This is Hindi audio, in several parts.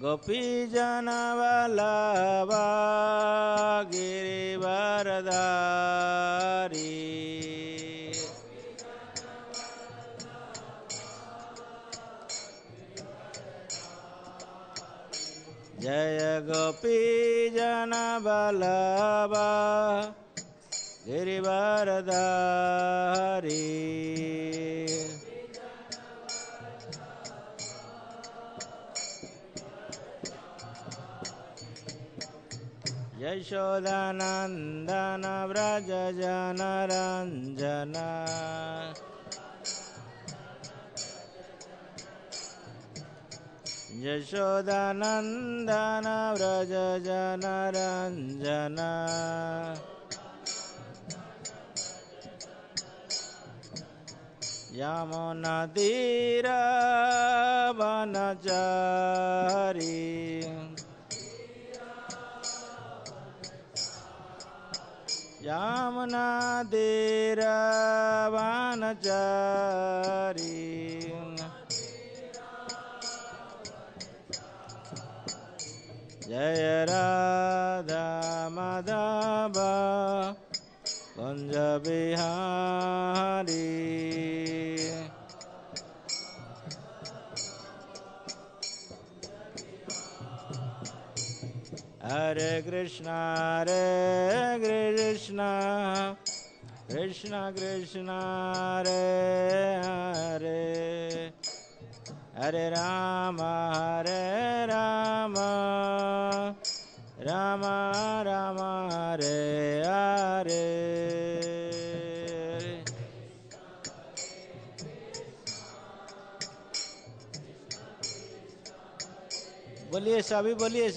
गोपीजन वल्लभा गिरिवरधारी जय गोपीजन वल्लभा गिरिवरधारी यशोदानंदन व्रज जनरंजन यशोदानंदन व्रज जनरंजन यमुना तीर वनचारी यमुना तीर वनचारी जय राधा माधव कुंज बिहारी हरे कृष्णा कृष्ण कृष्ण हरे हरे हरे राम राम राम हरे हरे बोलिए सभी बोलिए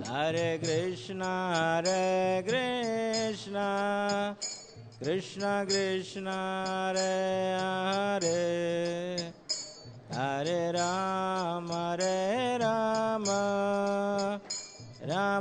हरे कृष्णा कृष्ण कृष्ण हरे हरे हरे राम राम राम हरे हरे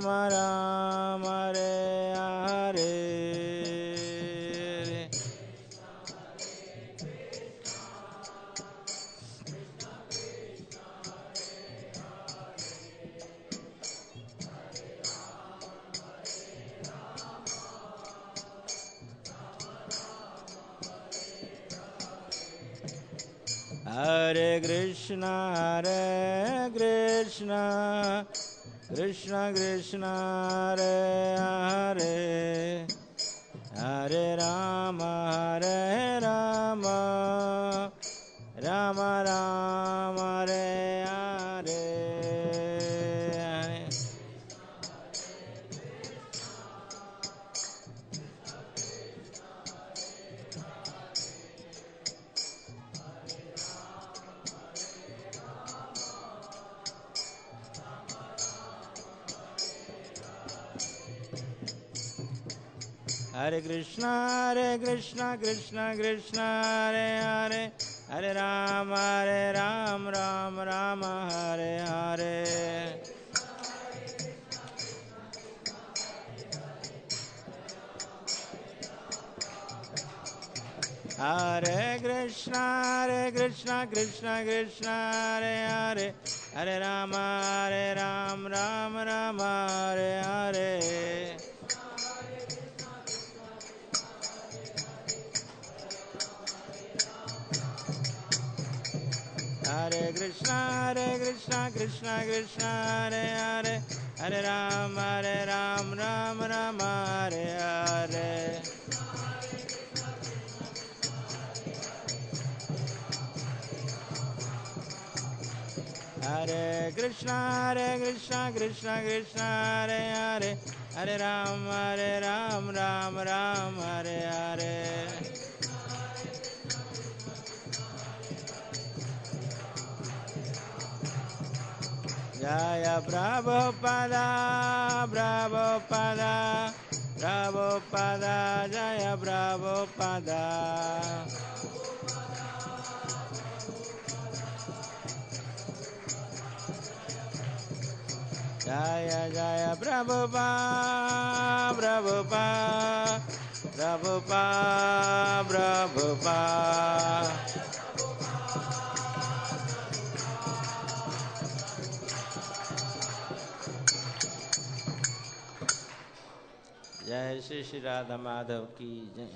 हरे कृष्णा कृष्ण कृष्ण हरे हरे हरे राम राम राम हरे हरे हरे कृष्णा कृष्ण कृष्ण हरे हरे हरे राम राम हरे हरे हरे कृष्णा कृष्ण कृष्ण हरे हरे हरे राम राम हरे हरे हरे कृष्णा कृष्ण कृष्ण हरे हरे हरे राम राम हरे हरे हरे कृष्णा कृष्ण कृष्ण हरे हरे हरे राम राम हरे हरे जय प्रभुपदा जय प्रभुपदा जय जय प्रभुपाद प्रभुपाद प्रभुपाद प्रभुपाद। जय श्री श्री राधा माधव की जय।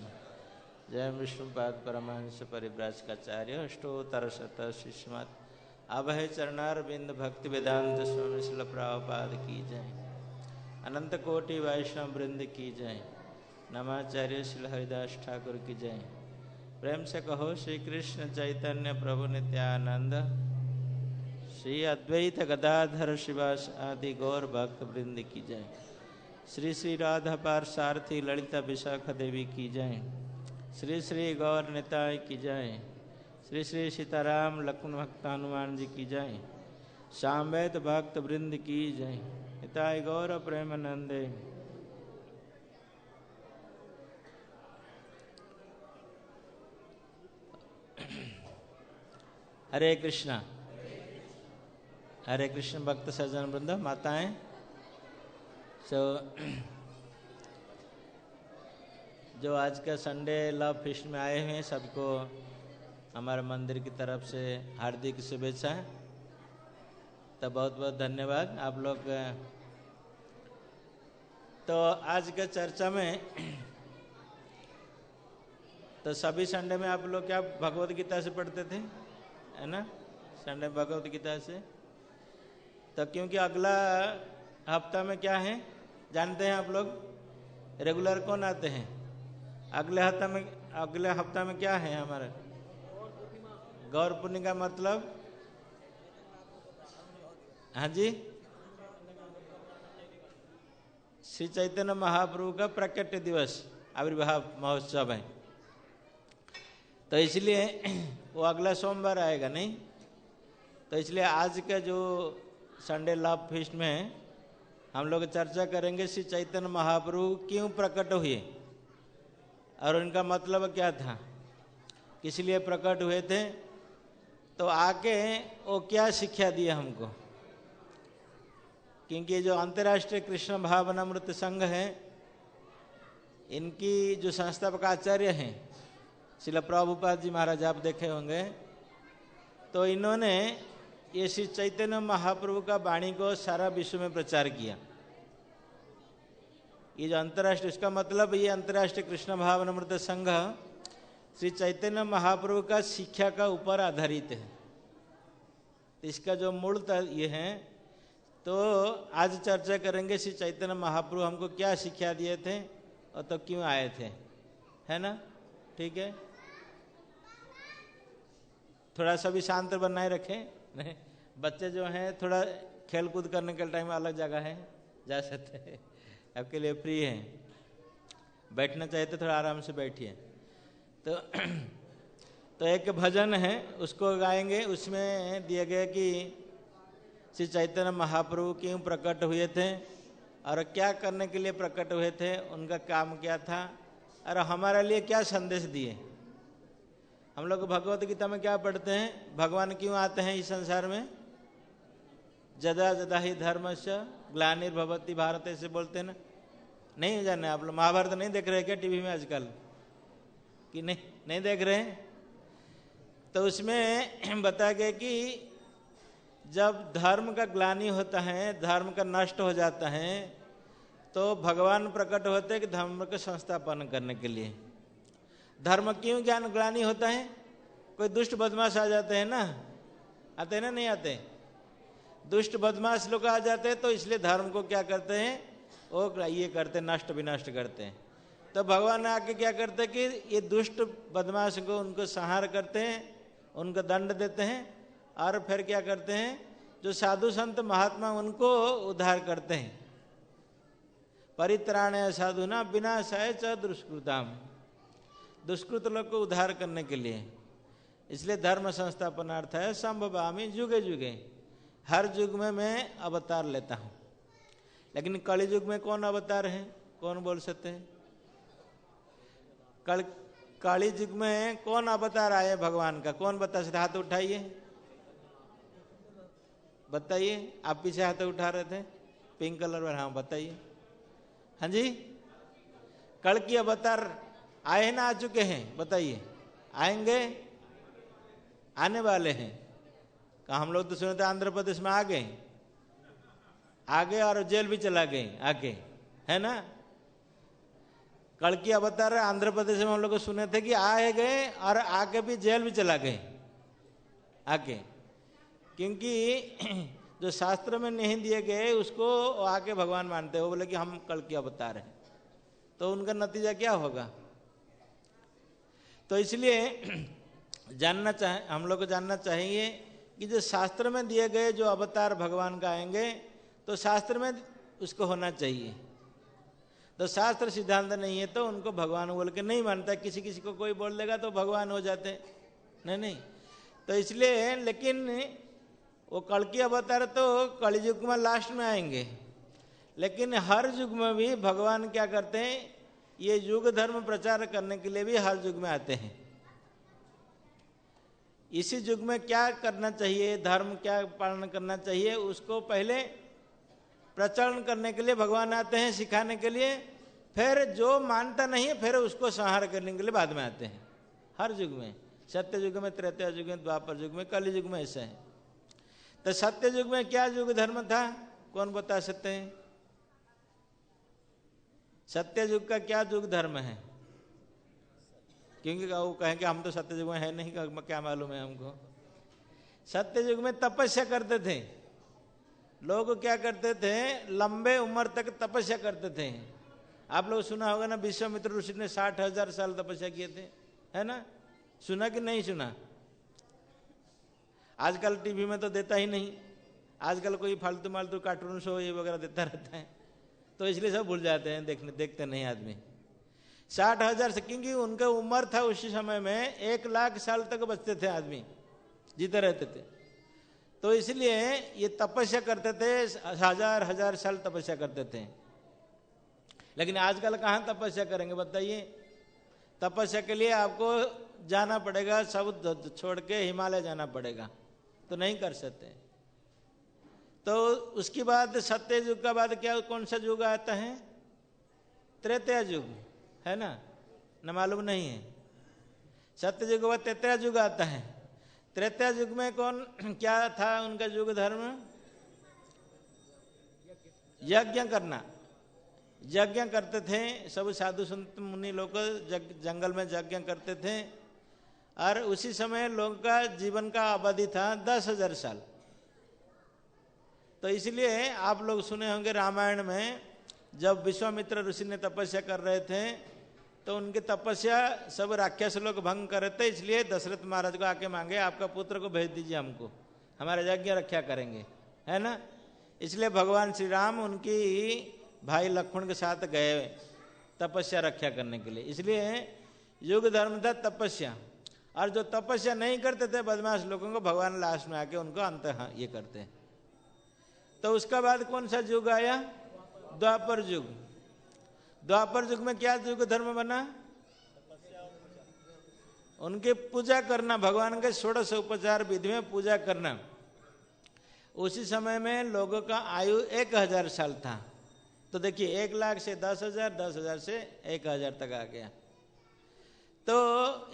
जय विष्णुपाद परमहंस परिव्राजकाचार्य अष्टोत्तर शत शिष्यमत अभय चरणारविंद भक्ति वेदांत स्वामी श्रील प्रभुपाद की जय। अनंत कोटि वैष्णव वृंद की जय। नमाचार्य श्री हरिदास ठाकुर की जय। प्रेम से कहो श्री कृष्ण चैतन्य प्रभु नित्यानंद श्री अद्वैत गदाधर शिवास आदि गौर भक्त वृंद की जय। श्री श्री राधा पारसारथी ललिता विशाखा देवी की जय। श्री श्री गौर निताय की जय। श्री श्री सीताराम लक्ष्मण भक्त हनुमान जी की जय। सामवेद भक्त वृंद की जय। निताय गौर प्रेमानंदे। हरे कृष्णा भक्त सज्जन वृंद माताएं। जो आज का संडे लव फीस्ट में आए हुए हैं सबको हमारे मंदिर की तरफ से हार्दिक शुभेच्छा। तो बहुत बहुत धन्यवाद आप लोग। तो आज के चर्चा में तो सभी संडे में आप लोग क्या भगवत गीता से पढ़ते थे, है ना? संडे भगवत गीता से। तो क्योंकि अगला हफ्ता में क्या है जानते हैं आप लोग? रेगुलर कौन आते हैं? अगले हफ्ता में क्या है हमारा? गौर पूर्णिमा। मतलब हाँ जी, श्री चैतन्य महाप्रभु का प्रकट दिवस आविर्भाव महोत्सव है। तो इसलिए वो अगला सोमवार आएगा नहीं। तो इसलिए आज का जो संडे लव फीस्ट में हम लोग चर्चा करेंगे श्री चैतन्य महाप्रभु क्यों प्रकट हुए और उनका मतलब क्या था, किस लिए प्रकट हुए थे, तो आके वो क्या शिक्षा दिया हमको। क्योंकि जो अंतर्राष्ट्रीय कृष्ण भावनामृत संघ है, इनकी जो संस्थापक आचार्य हैं श्रील प्रभुपाद जी महाराज, आप देखे होंगे, तो इन्होंने ये श्री चैतन्य महाप्रभु का वाणी को सारा विश्व में प्रचार किया। ये जो अंतर्राष्ट्रीय, इसका मतलब ये अंतर्राष्ट्रीय कृष्ण भावनामृत संघ श्री चैतन्य महाप्रभु का शिक्षा का ऊपर आधारित है। इसका जो मूल ये है, तो आज चर्चा करेंगे श्री चैतन्य महाप्रभु हमको क्या शिक्षा दिए थे और तो क्यों आए थे, है ना? ठीक है, थोड़ा सा भी शांत बनाए रखें। नहीं, बच्चे जो हैं थोड़ा खेल कूद करने के टाइम अलग जगह है, जा सकते हैं, आपके लिए फ्री है। बैठना चाहिए तो थोड़ा आराम से बैठिए। तो एक भजन है, उसको गाएंगे। उसमें दिए गए कि श्री चैतन्य महाप्रभु क्यों प्रकट हुए थे और क्या करने के लिए प्रकट हुए थे, उनका काम क्या था और हमारे लिए क्या संदेश दिए। हम लोग भगवत गीता में क्या पढ़ते हैं? भगवान क्यों आते हैं इस संसार में? जदा जदा ही धर्मस्य ग्लानिर्भवति भारत, ऐसे बोलते हैं ना। नहीं जाने आप लोग? महाभारत नहीं देख रहे क्या टीवी में आजकल कि नहीं देख रहे हैं? तो उसमें बताया गया कि जब धर्म का ग्लानि होता है, धर्म का नष्ट हो जाता है, तो भगवान प्रकट होते हैं कि धर्म का संस्थापन करने के लिए। धर्म क्यों ज्ञान ग्लानि होता है? कोई दुष्ट बदमाश आ जाते हैं ना, आते हैं ना, नहीं आते? दुष्ट बदमाश लोग आ जाते हैं, तो इसलिए धर्म को क्या करते हैं, वो ये करते, नष्ट विनष्ट करते हैं। तो भगवान आके क्या करते हैं कि ये दुष्ट बदमाश को उनको संहार करते हैं, उनको दंड देते हैं, और फिर क्या करते हैं, जो साधु संत महात्मा उनको उद्धार करते हैं। परित्राणाय साधुना विनाशाय च दुष्कृताम, दुष्कृत लोग को उद्धार करने के लिए। इसलिए धर्म संस्थापनार्थ है संभवामि जुगे जुगे, हर युग में मैं अवतार लेता हूँ। लेकिन कलि युग में कौन अवतार है, कौन बोल सकते हैं? कलि युग में कौन अवतार आए भगवान का, कौन बता सकते? हाथ उठाइए, बताइए। आप पीछे हाथ उठा रहे थे, पिंक कलर वाला, हाँ बताइए। हाँ जी, कल्कि अवतार आए हैं ना, आ चुके हैं? बताइए, आएंगे, आने वाले हैं? कहा हम लोग तो सुने थे आंध्र प्रदेश में आ गए और जेल भी चला गए आके, है ना। कल्कि अवतार आंध्र प्रदेश में हम लोग सुने थे कि आए गए और आके भी जेल भी चला गए आके, क्योंकि जो शास्त्र में नहीं दिए गए उसको आके भगवान मानते हैं। वो बोले कि हम कल्कि अवतार हैं, तो उनका नतीजा क्या होगा? तो इसलिए हम लोग को जानना चाहिए कि जो शास्त्र में दिए गए जो अवतार भगवान का आएंगे तो शास्त्र में उसको होना चाहिए। तो शास्त्र सिद्धांत नहीं है तो उनको भगवान बोल के नहीं मानता। किसी किसी को कोई बोल देगा तो भगवान हो जाते, नहीं। तो इसलिए, लेकिन वो कल्कि अवतार तो कलयुग में लास्ट में आएंगे, लेकिन हर युग में भी भगवान क्या करते हैं, ये युग धर्म प्रचार करने के लिए भी हर युग में आते हैं। इसी युग में क्या करना चाहिए, धर्म क्या पालन करना चाहिए, उसको पहले प्रचलन करने के लिए भगवान आते हैं, सिखाने के लिए। फिर जो मानता नहीं है फिर उसको संहार करने के लिए बाद में आते हैं, हर युग में। सत्य युग में, त्रेता युग में, द्वापर युग में, कलि युग में ऐसा है। तो सत्य युग में क्या युग धर्म था, कौन बता सकते हैं? सत्य युग का क्या युग धर्म है? क्योंकि वो कहें कि हम तो सत्य युग में है नहीं, क्या मालूम है हमको। सत्य युग में तपस्या करते थे लोग। क्या करते थे, लंबे उम्र तक तपस्या करते थे। आप लोग सुना होगा ना, विश्वामित्र ऋषि ने 60,000 साल तपस्या किए थे, है ना। सुना कि नहीं सुना? आजकल टीवी में तो देता ही नहीं, आजकल कोई फालतू मालतू कार्टून शो ये वगैरह देता रहता है, तो इसलिए सब भूल जाते हैं, देखते नहीं आदमी। 60,000 से, क्योंकि उनका उम्र था उसी समय में 1,00,000 साल तक बचते थे आदमी, जीते रहते थे। तो इसलिए ये तपस्या करते थे, हजार साल तपस्या करते थे। लेकिन आजकल कहाँ तपस्या करेंगे बताइए? तपस्या के लिए आपको जाना पड़ेगा, सब छोड़ के हिमालय जाना पड़ेगा, तो नहीं कर सकते। तो उसके बाद सत्य युग का बाद क्या, कौन सा युग आता है? त्रेता युग, है ना, न मालूम नहीं है। सत्य युग के बाद त्रेता युग आता है। त्रेता युग में कौन क्या था उनका युग धर्म? यज्ञ करना, यज्ञ करते थे सब साधु संत मुनि लोग, जंगल में यज्ञ करते थे। और उसी समय लोगों का जीवन का अवधि था 10,000 साल। तो इसलिए आप लोग सुने होंगे रामायण में जब विश्वामित्र ऋषि ने तपस्या कर रहे थे तो उनकी तपस्या सब राक्षस लोग भंग कर रहे थे, इसलिए दशरथ महाराज को आके मांगे आपका पुत्र को भेज दीजिए हमको, हमारा यज्ञ रक्षा करेंगे, है ना। इसलिए भगवान श्री राम उनकी भाई लक्ष्मण के साथ गए तपस्या रक्षा करने के लिए। इसलिए युग धर्म था तपस्या। और जो तपस्या नहीं करते थे बदमाश लोगों को भगवान लास्ट में आके उनको अंत ये करते हैं। तो उसका बाद कौन सा युग आया? द्वापर युग। द्वापर युग में क्या युग धर्म बना? उनके पूजा करना, भगवान के 16 उपचार विधि में पूजा करना। उसी समय में लोगों का आयु 1,000 साल था। तो देखिए 1,00,000 से 10,000, 10,000 से 1,000 तक आ गया। तो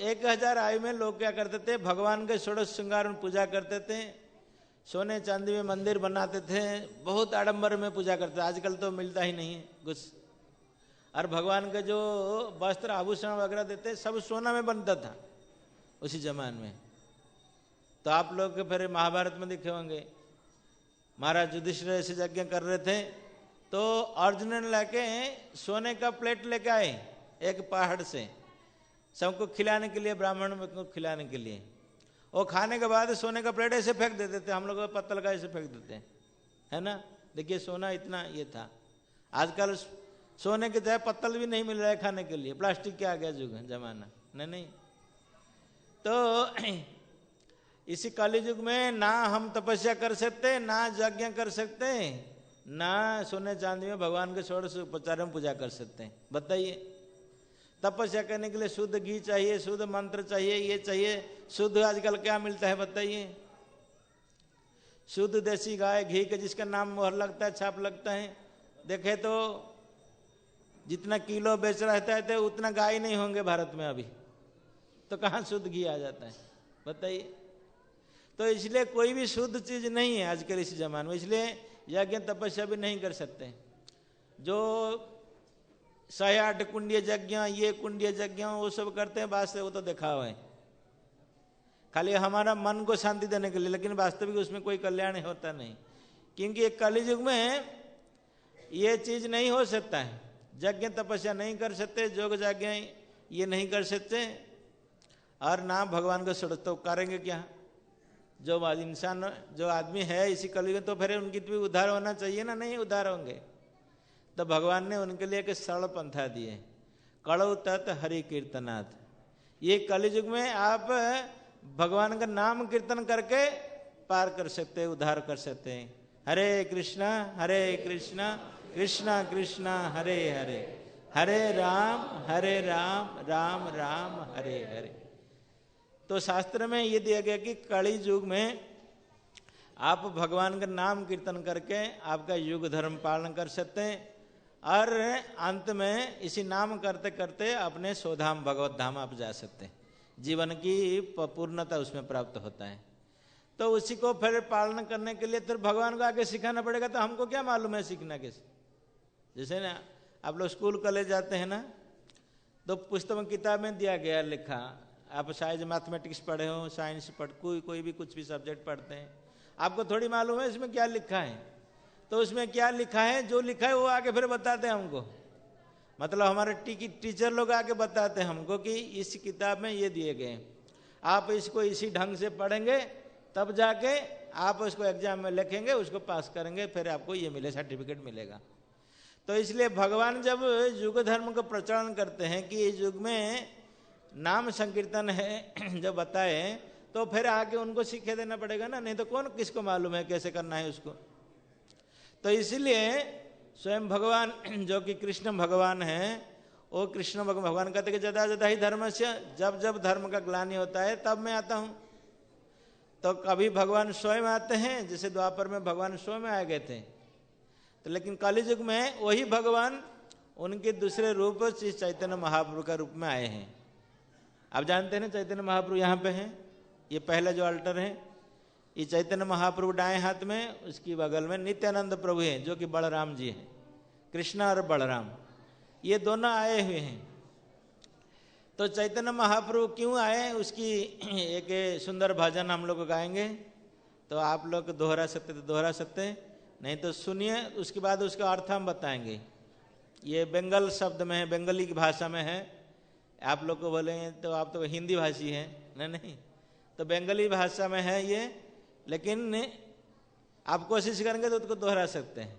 1,000 आयु में लोग क्या करते थे? भगवान के 16 श्रृंगार में पूजा करते थे, सोने चांदी में मंदिर बनाते थे, बहुत आडंबर में पूजा करते थे। आजकल तो मिलता ही नहीं है कुछ। और भगवान के जो वस्त्र आभूषण वगैरह देते सब सोना में बनता था उसी जमाने में। तो आप लोग फिर महाभारत में देखे होंगे, महाराज युधिष्ठिर ऐसे यज्ञ कर रहे थे तो अर्जुन ने लाके सोने का प्लेट लेके आए एक पहाड़ से, सबको खिलाने के लिए, ब्राह्मण को खिलाने के लिए। वो खाने के बाद सोने का प्लेट ऐसे फेंक देते थे, हम लोग पत्तल का ऐसे फेंक देते हैं, है ना। देखिए सोना इतना ये था। आजकल सोने के जगह पत्तल भी नहीं मिल रहा है खाने के लिए, प्लास्टिक के आ गया युग है जमाना, नहीं। तो इसी कलि युग में ना हम तपस्या कर सकते, ना यज्ञ कर सकते, ना सोने चांदी में भगवान के 16 उपचार में पूजा कर सकते हैं। बताइए, तपस्या करने के लिए शुद्ध घी चाहिए, शुद्ध मंत्र चाहिए, ये चाहिए। शुद्ध आजकल क्या मिलता है बताइए? शुद्ध देसी गाय घी के जिसका नाम मोहर लगता है, छाप लगता है, देखे तो जितना किलो बेच रहता है तो उतना गाय नहीं होंगे भारत में अभी, तो कहाँ शुद्ध घी आ जाता है बताइए। तो इसलिए कोई भी शुद्ध चीज नहीं है आजकल इस जमाने में, इसलिए यज्ञ तपस्या भी नहीं कर सकते। जो 108 कुंडीय यज्ञ, ये कुंडीय यज्ञ वो सब करते हैं, वास्तव वो तो देखा हुआ है, खाली हमारा मन को शांति देने के लिए, लेकिन वास्तविक उसमें कोई कल्याण होता नहीं। क्योंकि एक कलियुग में ये चीज नहीं हो सकता है, यज्ञ तपस्या नहीं कर सकते, योग यज्ञ ये नहीं कर सकते, और ना भगवान को सोच, तो करेंगे क्या। जो इंसान, जो आदमी है इसी कलियुग में, तो फिर उनकी भी उद्धार होना चाहिए ना, नहीं उद्धार होंगे। तो भगवान ने उनके लिए एक सरल पंथा दिए, कड़ौ तत् हरि कीर्तनाथ। ये कलियुग में आप भगवान का नाम कीर्तन करके पार कर सकते हैं, उद्धार कर सकते हैं। हरे कृष्णा कृष्णा कृष्णा हरे हरे, हरे राम राम राम हरे हरे। तो शास्त्र में ये दिया गया कि कली युग में आप भगवान का नाम कीर्तन करके आपका युग धर्म पालन कर सकते हैं, और अंत में इसी नाम करते करते अपने स्वधाम भगवत धाम आप जा सकते हैं, जीवन की पूर्णता उसमें प्राप्त होता है। तो उसी को फिर पालन करने के लिए तो भगवान को आगे सिखाना पड़ेगा, तो हमको क्या मालूम है सीखना कैसे। जैसे ना आप लोग स्कूल कॉलेज जाते हैं ना, तो पुस्तक किताब में दिया गया लिखा, आप शायद मैथमेटिक्स पढ़े हो, साइंस कोई भी कुछ भी सब्जेक्ट पढ़ते हैं, आपको थोड़ी मालूम है इसमें क्या लिखा है। तो उसमें क्या लिखा है, जो लिखा है वो आगे फिर बताते हैं हमको, मतलब हमारे टीचर लोग आके बताते हैं हमको कि इस किताब में ये दिए गए, आप इसको इसी ढंग से पढ़ेंगे तब जाके आप उसको एग्जाम में लिखेंगे, उसको पास करेंगे, फिर आपको ये मिले, सर्टिफिकेट मिलेगा। तो इसलिए भगवान जब युग धर्म का प्रचलन करते हैं कि इस युग में नाम संकीर्तन है जब बताए, तो फिर आके उनको सीखे देना पड़ेगा ना, नहीं तो कौन किसको मालूम है कैसे करना है उसको। तो इसलिए स्वयं भगवान जो कि कृष्ण भगवान हैं, वो कृष्ण भगवान कहते कि जदा जदा ही धर्म से, जब जब धर्म का ग्लानि होता है तब मैं आता हूँ। तो कभी भगवान स्वयं आते हैं, जैसे द्वापर में भगवान स्वयं आ गए थे, तो लेकिन कलियुग में वही भगवान उनके दूसरे रूप श्री चैतन्य महाप्रभु का रूप में आए हैं। आप जानते हैं ना चैतन्य महाप्रभु यहाँ पे हैं, ये पहला जो अल्टर है, ये चैतन्य महाप्रभु दाएं हाथ में, उसकी बगल में नित्यानंद प्रभु हैं जो कि बलराम जी हैं, कृष्णा और बलराम ये दोनों आए हुए हैं। तो चैतन्य महाप्रभु क्यों आए उसकी एक सुंदर भजन हम लोग गाएंगे, तो आप लोग दोहरा सकते तो दोहरा सकते, नहीं तो सुनिए, उसके बाद उसका अर्थ हम बताएंगे। ये बंगाल शब्द में है, बंगाली की भाषा में है, आप लोग को बोलेंगे तो आप तो हिंदी भाषी हैं, नहीं तो बंगाली भाषा में है ये, लेकिन आप कोशिश करेंगे तो उसको दोहरा सकते हैं,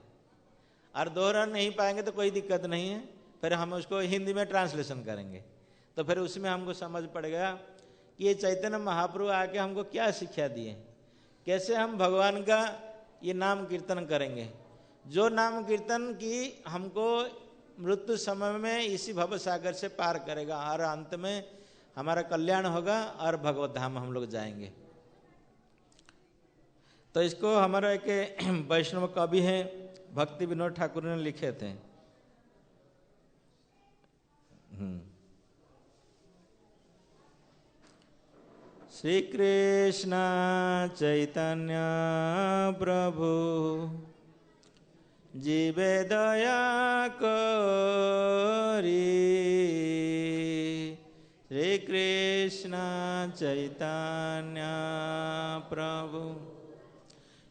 और दोहरा नहीं पाएंगे तो कोई दिक्कत नहीं है, फिर हम उसको हिंदी में ट्रांसलेशन करेंगे, तो फिर उसमें हमको समझ पड़ेगा कि ये चैतन्य महाप्रभु आके हमको क्या शिक्षा दिए, कैसे हम भगवान का ये नाम कीर्तन करेंगे, जो नाम कीर्तन की हमको मृत्यु समय में इसी भव सागर से पार करेगा, और अंत में हमारा कल्याण होगा और भगवत धाम हम लोग जाएंगे। तो इसको हमारा एक वैष्णव कवि है भक्ति विनोद ठाकुर ने लिखे थे। श्री कृष्ण चैतन्य प्रभु जीवे दया करी, श्री कृष्ण चैतन्य प्रभु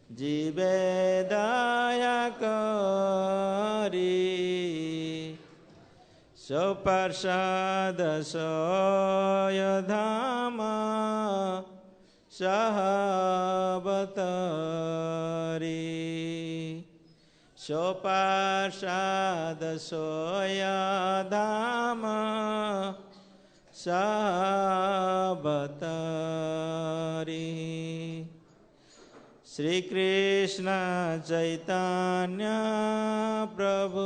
जीवे दया करी, सो पार्षद सोय धाम सहबतरी, सो पार्षद सोय धाम सहबतरी, श्री कृष्ण चैतन्य प्रभु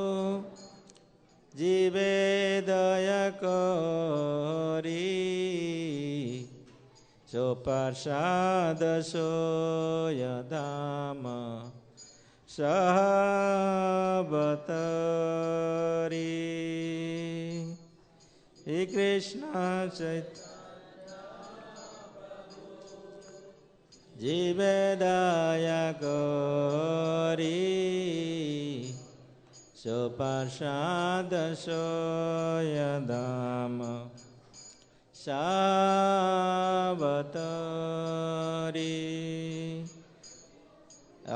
जीवे दया करी, सोपार्षाद सोयधाम सहबतरी। श्री कृष्ण चैतन्य जीवे दया करी सोपार्षाद सोयधाम सावतरी।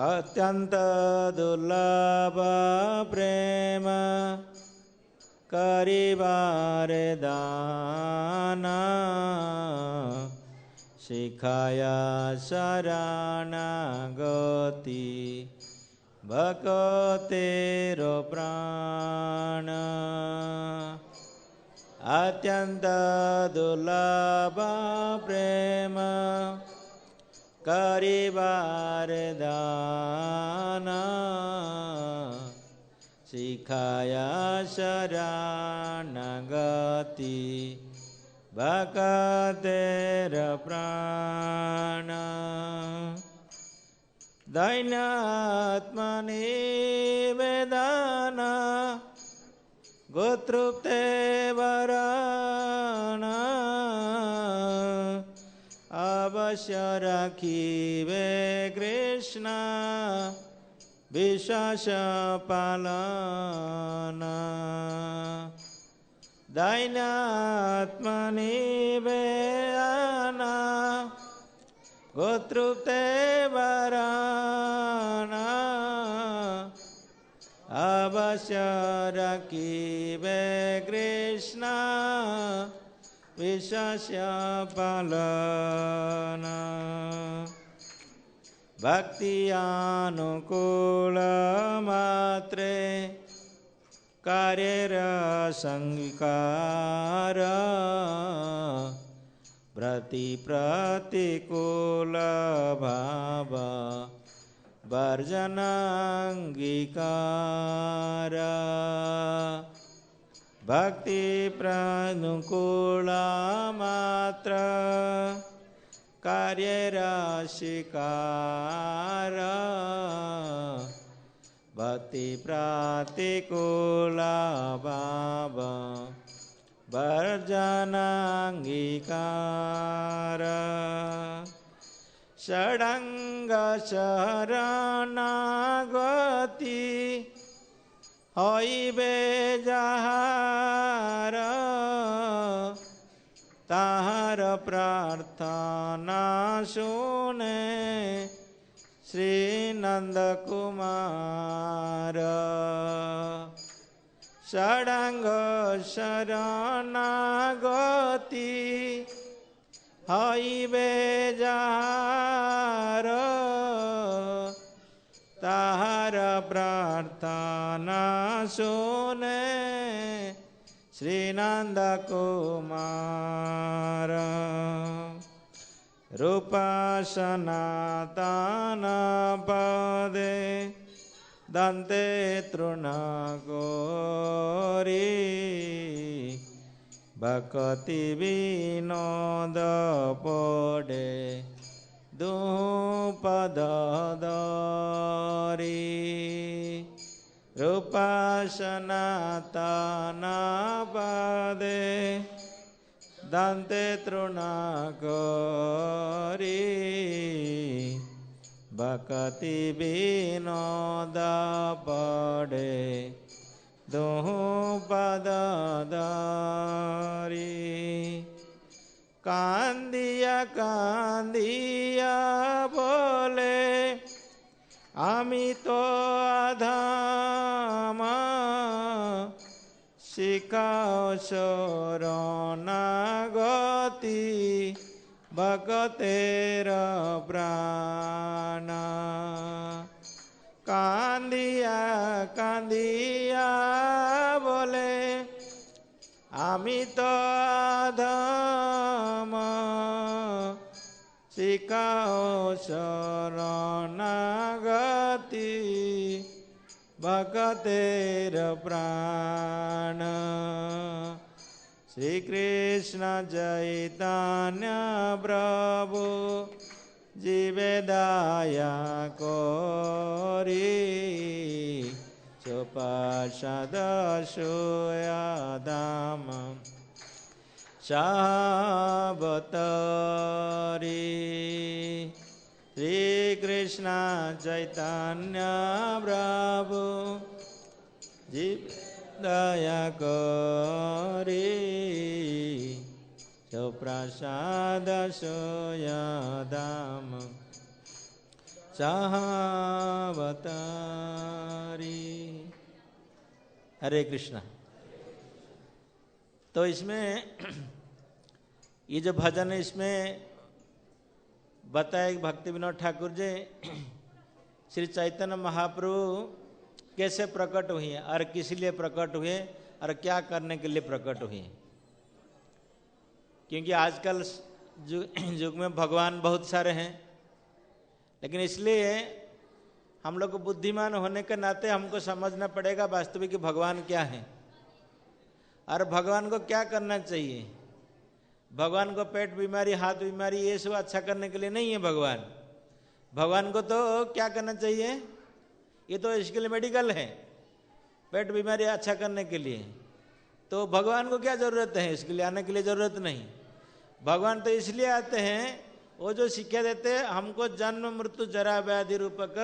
अत्यंत दुर्लभ प्रेम करिबारे दाना शिखाया शरणागति भक्तेरो प्राण। अत्यंत दुर्लभ प्रेम करिबारे दाना शिखाया शरणागति भक्तेरो प्राण। दैन्यात्मनिवेदन गोतृप्ते वरण अवश्य रखिवे कृष्ण विश्वास पालन। दैन्यात्मनिवेदन गोतृप्ते वरण अवश्य रखिवे कृष्ण विश्वास पालन। भक्ति अनुकूल मात्रे कार्येर संविकार प्रतिकूल भाव वर्जनांगीकार। भक्ति प्रानुकूल मात्र कार्येर शिकार भक्ति प्रतिकूल भाव वर्जनांगीकार। षडंग शरणागति हईबे जहार ताहार प्रार्थना सुने श्री नंद कुमार। षडंग शरणागति हईबे जहार ताहार प्रार्थना सुने श्री नंद कुमार। रूपा सनातन पदे दंते तृणगोरी भक्ति विनोद पड़े दुपद दरी। रूपा सनातन पदे दंते तृणगोरी भक्ति विनोद पड़े दुपद दरी। कांदिया कांदिया बोले आमी तो अधम शिखाओ शरणागति भक्तेर प्राण। कांदिया कांदिया बोले आमी तो अधम शिखाओ शरणागति भक्तेर प्राण। श्री कृष्ण चैतन्य प्रभु जीवे दया करी चोपाशद सोयादाम सावतरी श्री कृष्ण चैतन्य प्रभु जीव दया करी प्रसाद सोयादाम सावतारी। हरे कृष्णा। तो इसमें ये जो भजन है इसमें बताया भक्ति विनोद ठाकुर जी श्री चैतन्य महाप्रभु कैसे प्रकट हुए और किस लिए प्रकट हुए और क्या करने के लिए प्रकट हुए। क्योंकि आजकल युग में भगवान बहुत सारे हैं, लेकिन इसलिए हम लोग को बुद्धिमान होने के नाते हमको समझना पड़ेगा वास्तविक भगवान क्या है और भगवान को क्या करना चाहिए। भगवान को पेट बीमारी, हाथ बीमारी, ये सब अच्छा करने के लिए नहीं है। भगवान को तो क्या करना चाहिए, ये तो इसके लिए मेडिकल है, पेट बीमारी अच्छा करने के लिए। तो भगवान को क्या जरूरत है, इसके लिए आने के लिए जरूरत नहीं। भगवान तो इसलिए आते हैं, वो जो शिक्षा देते हैं हमको जन्म मृत्यु जरा व्याधि रूपक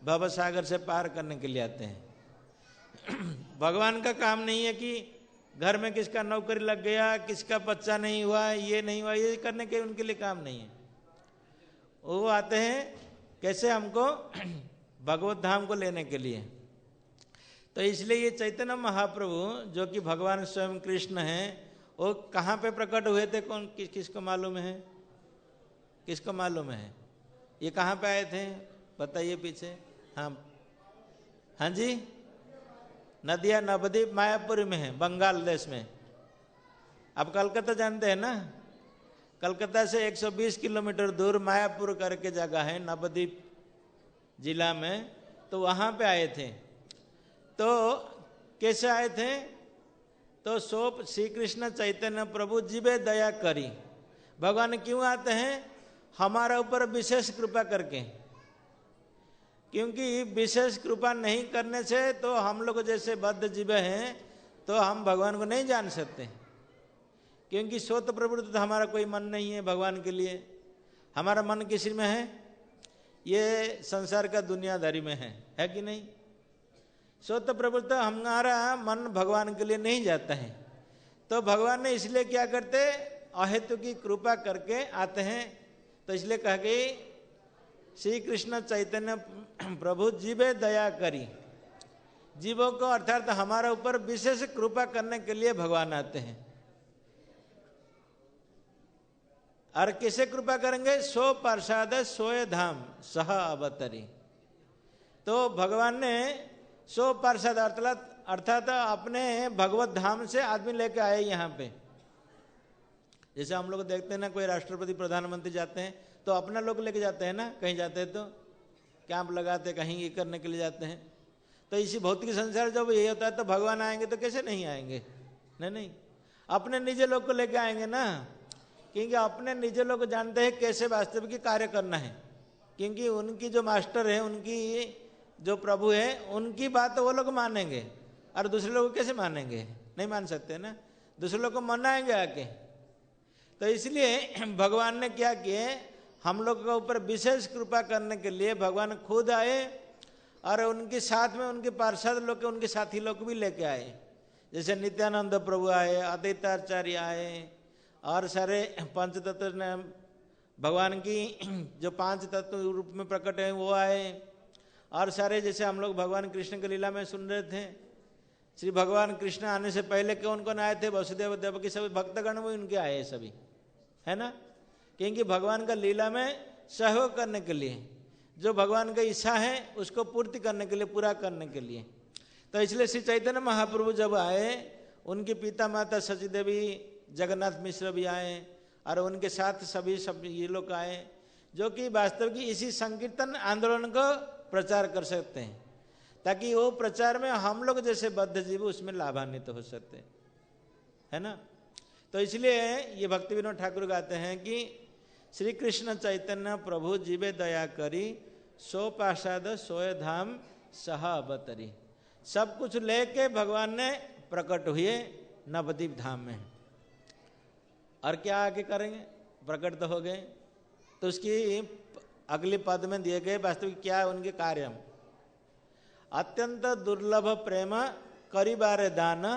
भव सागर से पार करने के लिए आते हैं। भगवान का काम नहीं है कि घर में किसका नौकरी लग गया, किसका बच्चा नहीं हुआ, ये नहीं हुआ, ये करने के उनके लिए काम नहीं है। वो आते हैं कैसे हमको भगवत धाम को लेने के लिए। तो इसलिए ये चैतन्य महाप्रभु जो कि भगवान स्वयं कृष्ण हैं, वो कहाँ पे प्रकट हुए थे, कौन किसको मालूम है? किसको मालूम है ये कहाँ पे आए थे? बताइए पीछे। हाँ हाँ जी, नदिया नवद्वीप मायापुर में है, बंगाल देश में। आप कलकत्ता जानते हैं ना, कलकत्ता से 120 किलोमीटर दूर मायापुर करके जगह है नवद्वीप जिला में, तो वहाँ पे आए थे। तो कैसे आए थे? तो सोप श्री कृष्ण चैतन्य प्रभु जीवे दया करी। भगवान क्यों आते हैं? हमारा ऊपर विशेष कृपा करके। क्योंकि विशेष कृपा नहीं करने से तो हम लोग जैसे बद्ध जीव हैं तो हम भगवान को नहीं जान सकते। क्योंकि स्वतः प्रवृत्ति तो हमारा कोई मन नहीं है भगवान के लिए। हमारा मन किसी में है? ये संसार का दुनियादारी में है कि नहीं? स्वतः प्रवृत्ति हमारा मन भगवान के लिए नहीं जाता है। तो भगवान ने इसलिए क्या करते, अहेतु की कृपा करके आते हैं। तो इसलिए कहा कि श्री कृष्ण चैतन्य प्रभु जीवे दया करी। जीवों को अर्थात हमारा ऊपर विशेष कृपा करने के लिए भगवान आते हैं। और किसे कृपा करेंगे? सो प्रसाद सोए धाम सह अवतरी। तो भगवान ने सो प्रसाद अर्थात अपने भगवत धाम से आदमी लेके आए यहाँ पे। जैसे हम लोग देखते हैं ना, कोई राष्ट्रपति प्रधानमंत्री जाते हैं तो अपना लोग लेके जाते हैं ना, कहीं जाते हैं तो कैंप लगाते, कहीं ये करने के लिए जाते हैं। तो इसी भौतिक संसार जब ये होता है तो भगवान आएंगे तो कैसे नहीं आएंगे? नहीं, अपने निजे लोग को लेके आएंगे ना। क्योंकि अपने निजे लोग जानते हैं कैसे वास्तविक कार्य करना है। क्योंकि उनकी जो मास्टर है, उनकी जो प्रभु है, उनकी बात वो लोग मानेंगे और दूसरे लोग कैसे मानेंगे? नहीं मान सकते ना, दूसरे लोग को मनाएंगे आके। तो इसलिए भगवान ने क्या किए, हम लोग के ऊपर विशेष कृपा करने के लिए भगवान खुद आए और उनके साथ में उनके पार्षद लोग के, उनके साथी लोग भी लेके आए। जैसे नित्यानंद प्रभु आए, अद्वैताचार्य आए और सारे पंचतत्व ने भगवान की जो 5 तत्व रूप में प्रकट है वो आए। और सारे जैसे हम लोग भगवान कृष्ण की लीला में सुन रहे थे, श्री भगवान कृष्ण आने से पहले कौन कौन आए थे? वसुदेव देवकी सभी भक्तगण भी उनके आए सभी, है ना। क्योंकि भगवान का लीला में सहयोग करने के लिए, जो भगवान का इच्छा है उसको पूर्ति करने के लिए, पूरा करने के लिए। तो इसलिए श्री चैतन्य महाप्रभु जब आए, उनकी पिता माता सची देवी, जगन्नाथ मिश्र भी आए और उनके साथ सभी ये लोग आए, जो कि वास्तव की इसी संकीर्तन आंदोलन को प्रचार कर सकते हैं, ताकि वो प्रचार में हम लोग जैसे बद्ध जीव उसमें लाभान्वित हो सकते हैं, है ना। तो इसलिए ये भक्ति विनोद ठाकुर गाते हैं कि श्री कृष्ण चैतन्य प्रभु जीवे दया करी, सो पाशाद सोए धाम सह अवतरी। सब कुछ लेके भगवान ने प्रकट हुए नवद्वीप धाम में। और क्या आगे करेंगे, प्रकट तो हो गए, तो उसकी अगले पद में दिए गए वास्तविक क्या है उनके कार्य। अत्यंत दुर्लभ प्रेम करिबारे दान,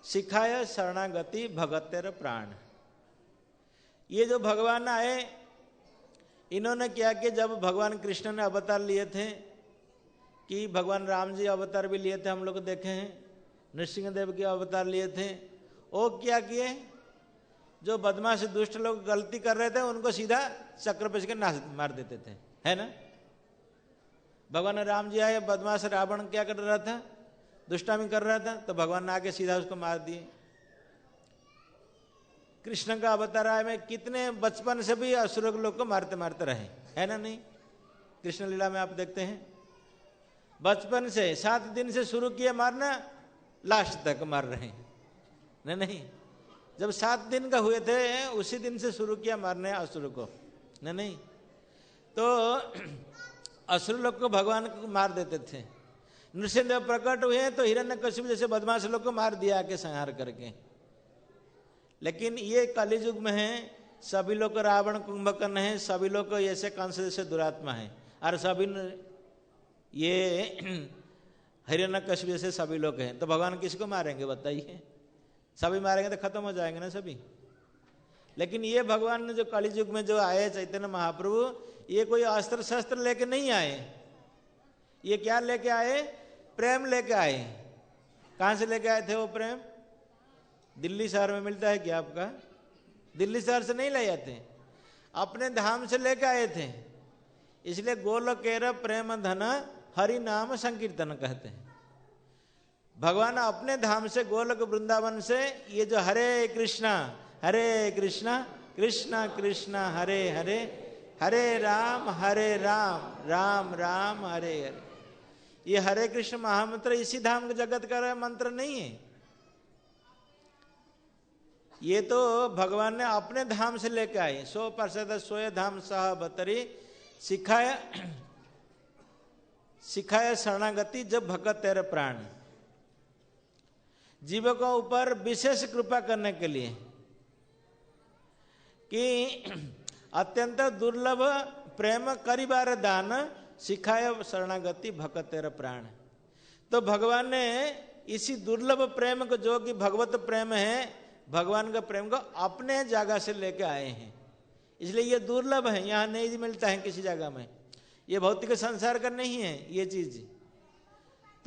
सिखाय शरणागति भगतेर प्राण। ये जो भगवान आए, इन्होंने क्या किया, जब भगवान कृष्ण ने अवतार लिए थे, कि भगवान राम जी अवतार भी लिए थे, हम लोग देखे हैं, नृसिंह देव के अवतार लिए थे। वो क्या किए, जो बदमाश दुष्ट लोग गलती कर रहे थे उनको सीधा चक्र पे नाश मार देते थे, है ना। भगवान राम जी आए, बदमाश रावण क्या कर रहा था, दुष्टामी कर रहा था, तो भगवान ने आके सीधा उसको मार दिए। कृष्ण का अवतार आए में कितने बचपन से भी असुर लोग को मारते मारते रहे, है ना। नहीं, कृष्ण लीला में आप देखते हैं, बचपन से 7 दिन से शुरू किए मारना, लास्ट तक मार रहे हैं। नहीं, जब 7 दिन का हुए थे उसी दिन से शुरू किया मारने असुर को, नहीं। तो असुर लोग को भगवान को मार देते थे। नृसिंहदेव प्रकट हुए तो हिरण्यकशिपु जैसे बदमाश लोग को मार दिया के संहार करके। लेकिन ये कलियुग में है, सभी लोग रावण कुंभकर्ण है, सभी लोग ऐसे कंस जैसे दुरात्मा है, और सभी ये हिरण्यकशिपु जैसे सभी लोग हैं। तो भगवान किसको मारेंगे बताइए, सभी मारेंगे तो खत्म हो जाएंगे ना सभी। लेकिन ये भगवान ने जो कलियुग में जो आए चैतन्य महाप्रभु, ये कोई अस्त्र शस्त्र लेके नहीं आए, ये क्या लेके आए, प्रेम लेके आए। कहां से लेके आए थे वो प्रेम, दिल्ली शहर में मिलता है क्या आपका, दिल्ली शहर से नहीं ले आते, अपने धाम से लेके आए थे। इसलिए गोलोकेर प्रेम धन हरि नाम संकीर्तन कहते हैं। भगवान अपने धाम से गोलोक वृंदावन से ये जो हरे कृष्णा कृष्णा कृष्णा हरे हरे, हरे राम राम राम हरे हरे, ये हरे कृष्ण महामंत्र इसी धाम के जगत का मंत्र नहीं है। ये तो भगवान ने अपने धाम से लेके आए। 100% सोए धाम सह बतरी, सिखाया शरणागति जब भगत तेरे प्राण। जीवों के ऊपर विशेष कृपा करने के लिए कि अत्यंत दुर्लभ प्रेम करिबार दान, सिखाया शरणागति भगत तेरे प्राण। तो भगवान ने इसी दुर्लभ प्रेम को, जो कि भगवत प्रेम है, भगवान का प्रेम को अपने जगह से लेके आए हैं। इसलिए ये दुर्लभ है, यहाँ नहीं मिलता है किसी जगह में, ये भौतिक संसार का नहीं है ये चीज।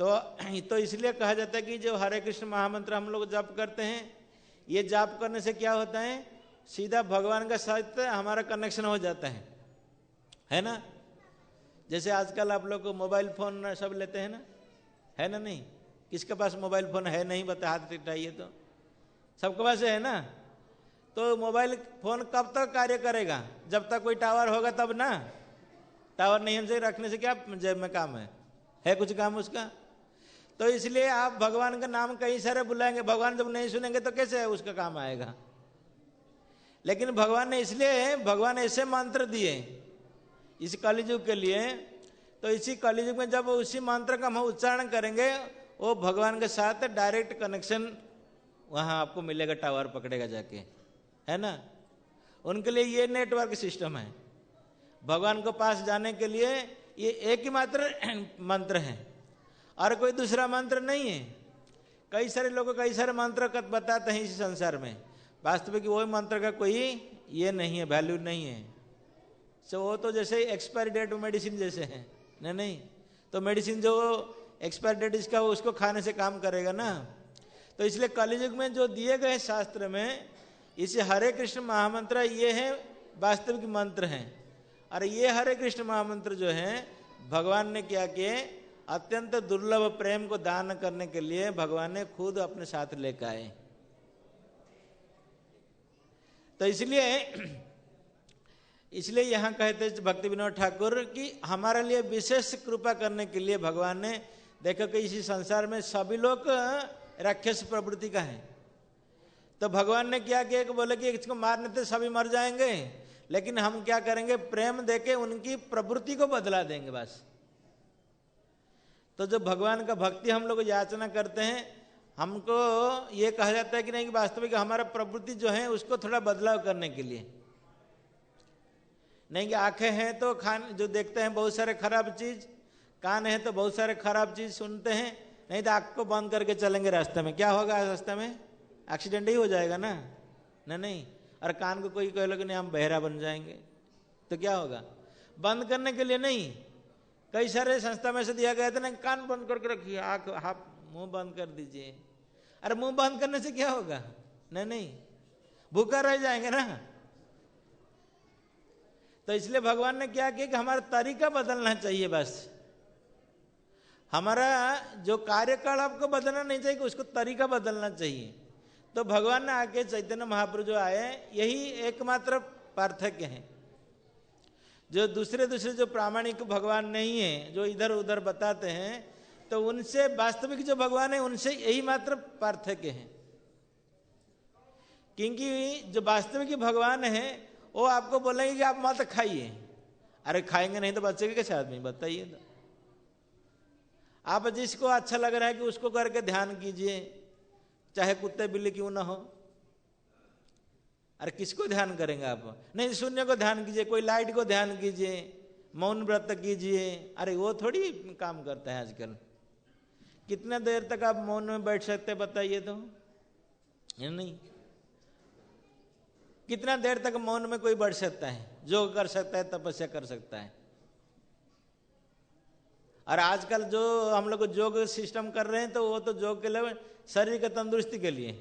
तो इसलिए कहा जाता है कि जो हरे कृष्ण महामंत्र हम लोग जाप करते हैं, ये जाप करने से क्या होता है, सीधा भगवान का साथ हमारा कनेक्शन हो जाता है ना। जैसे आजकल आप लोग मोबाइल फोन सब लेते हैं ना, है ना। नहीं, किसके पास मोबाइल फोन है नहीं, बता हाथ उठाइए तो, सबके पास है ना। तो मोबाइल फोन कब तक कार्य करेगा, जब तक कोई टावर होगा तब ना। टावर नहीं हमसे रखने से क्या जेब में काम है कुछ काम उसका। तो इसलिए आप भगवान का नाम कई सारे बुलाएंगे, भगवान जब नहीं सुनेंगे तो कैसे उसका काम आएगा। लेकिन भगवान ने इसलिए भगवान ऐसे मंत्र दिए इस कलियुग के लिए, तो इसी कलियुग में जब उसी मंत्र का हम उच्चारण करेंगे, वो भगवान के साथ डायरेक्ट कनेक्शन वहां आपको मिलेगा, टावर पकड़ेगा जाके, है ना। उनके लिए ये नेटवर्क सिस्टम है। भगवान को पास जाने के लिए ये एक ही मात्र मंत्र है और कोई दूसरा मंत्र नहीं है। कई सारे लोग कई सारे मंत्र बताते हैं इस संसार में, वास्तविक वही मंत्र का कोई ये नहीं है, वैल्यू नहीं है। सो वो तो जैसे एक्सपायरी डेट मेडिसिन जैसे है ना। नहीं तो मेडिसिन जो एक्सपायरी डेट इसका उसको खाने से काम करेगा ना। तो इसलिए कलियुग में जो दिए गए शास्त्र में इसे हरे कृष्ण महामंत्र ये है वास्तविक मंत्र हैं। और ये हरे कृष्ण महामंत्र जो है भगवान ने क्या किए, अत्यंत दुर्लभ प्रेम को दान करने के लिए भगवान ने खुद अपने साथ लेकर आए। तो इसलिए यहां कहते भक्ति विनोद ठाकुर कि हमारे लिए विशेष कृपा करने के लिए भगवान ने, देखो कि इसी संसार में सभी लोग राक्षस प्रवृत्ति का है, तो भगवान ने क्या किया कि बोले कि इसको मारने से सभी मर जाएंगे, लेकिन हम क्या करेंगे, प्रेम देके उनकी प्रवृत्ति को बदला देंगे बस। तो जो भगवान का भक्ति हम लोग याचना करते हैं, हमको ये कहा जाता है कि नहीं कि वास्तविक हमारा प्रवृत्ति जो है उसको थोड़ा बदलाव करने के लिए। नहीं कि आंखें हैं तो जो देखते हैं बहुत सारे खराब चीज, कान है तो बहुत सारे खराब चीज सुनते हैं, नहीं तो आंख को बंद करके चलेंगे रास्ते में, क्या होगा रास्ते में? एक्सीडेंट ही हो जाएगा ना। नहीं। और कान को कोई कह लो कि नहीं हम बहरा बन जाएंगे, तो क्या होगा? बंद करने के लिए नहीं, कई सारे संस्था में से दिया गया था ना, कान बंद करके रखिए, आंख आप मुंह बंद कर दीजिए। अरे मुंह बंद करने से क्या होगा? नहीं, भूखा रह जाएंगे ना। तो इसलिए भगवान ने क्या किया कि हमारा तरीका बदलना चाहिए बस। हमारा जो कार्यकलाप को बदलना नहीं चाहिए, उसको तरीका बदलना चाहिए। तो भगवान ने आके चैतन्य महाप्रभु जो आए, यही एकमात्र पार्थक्य है। जो दूसरे जो प्रामाणिक भगवान नहीं है, जो इधर उधर बताते हैं, तो उनसे वास्तविक जो भगवान है उनसे यही मात्र पार्थक्य है। क्योंकि जो वास्तविक भगवान है वो आपको बोलेंगे कि आप मत खाइए। अरे खाएंगे नहीं तो बचेगा कैसे आदमी, बताइए तो। आप जिसको अच्छा लग रहा है कि उसको करके ध्यान कीजिए, चाहे कुत्ते बिल्ली क्यों ना हो। अरे किसको ध्यान करेंगे आप? नहीं, शून्य को ध्यान कीजिए, कोई लाइट को ध्यान कीजिए, मौन व्रत कीजिए। अरे वो थोड़ी काम करता है आजकल। कितना देर तक आप मौन में बैठ सकते बताइए तो? नहीं। कितना देर तक मौन में कोई बैठ सकता है? योग कर सकता है, तपस्या कर सकता है। और आजकल जो हम लोग योग सिस्टम कर रहे हैं, तो वो तो योग के लिए शरीर के तंदुरुस्ती के लिए।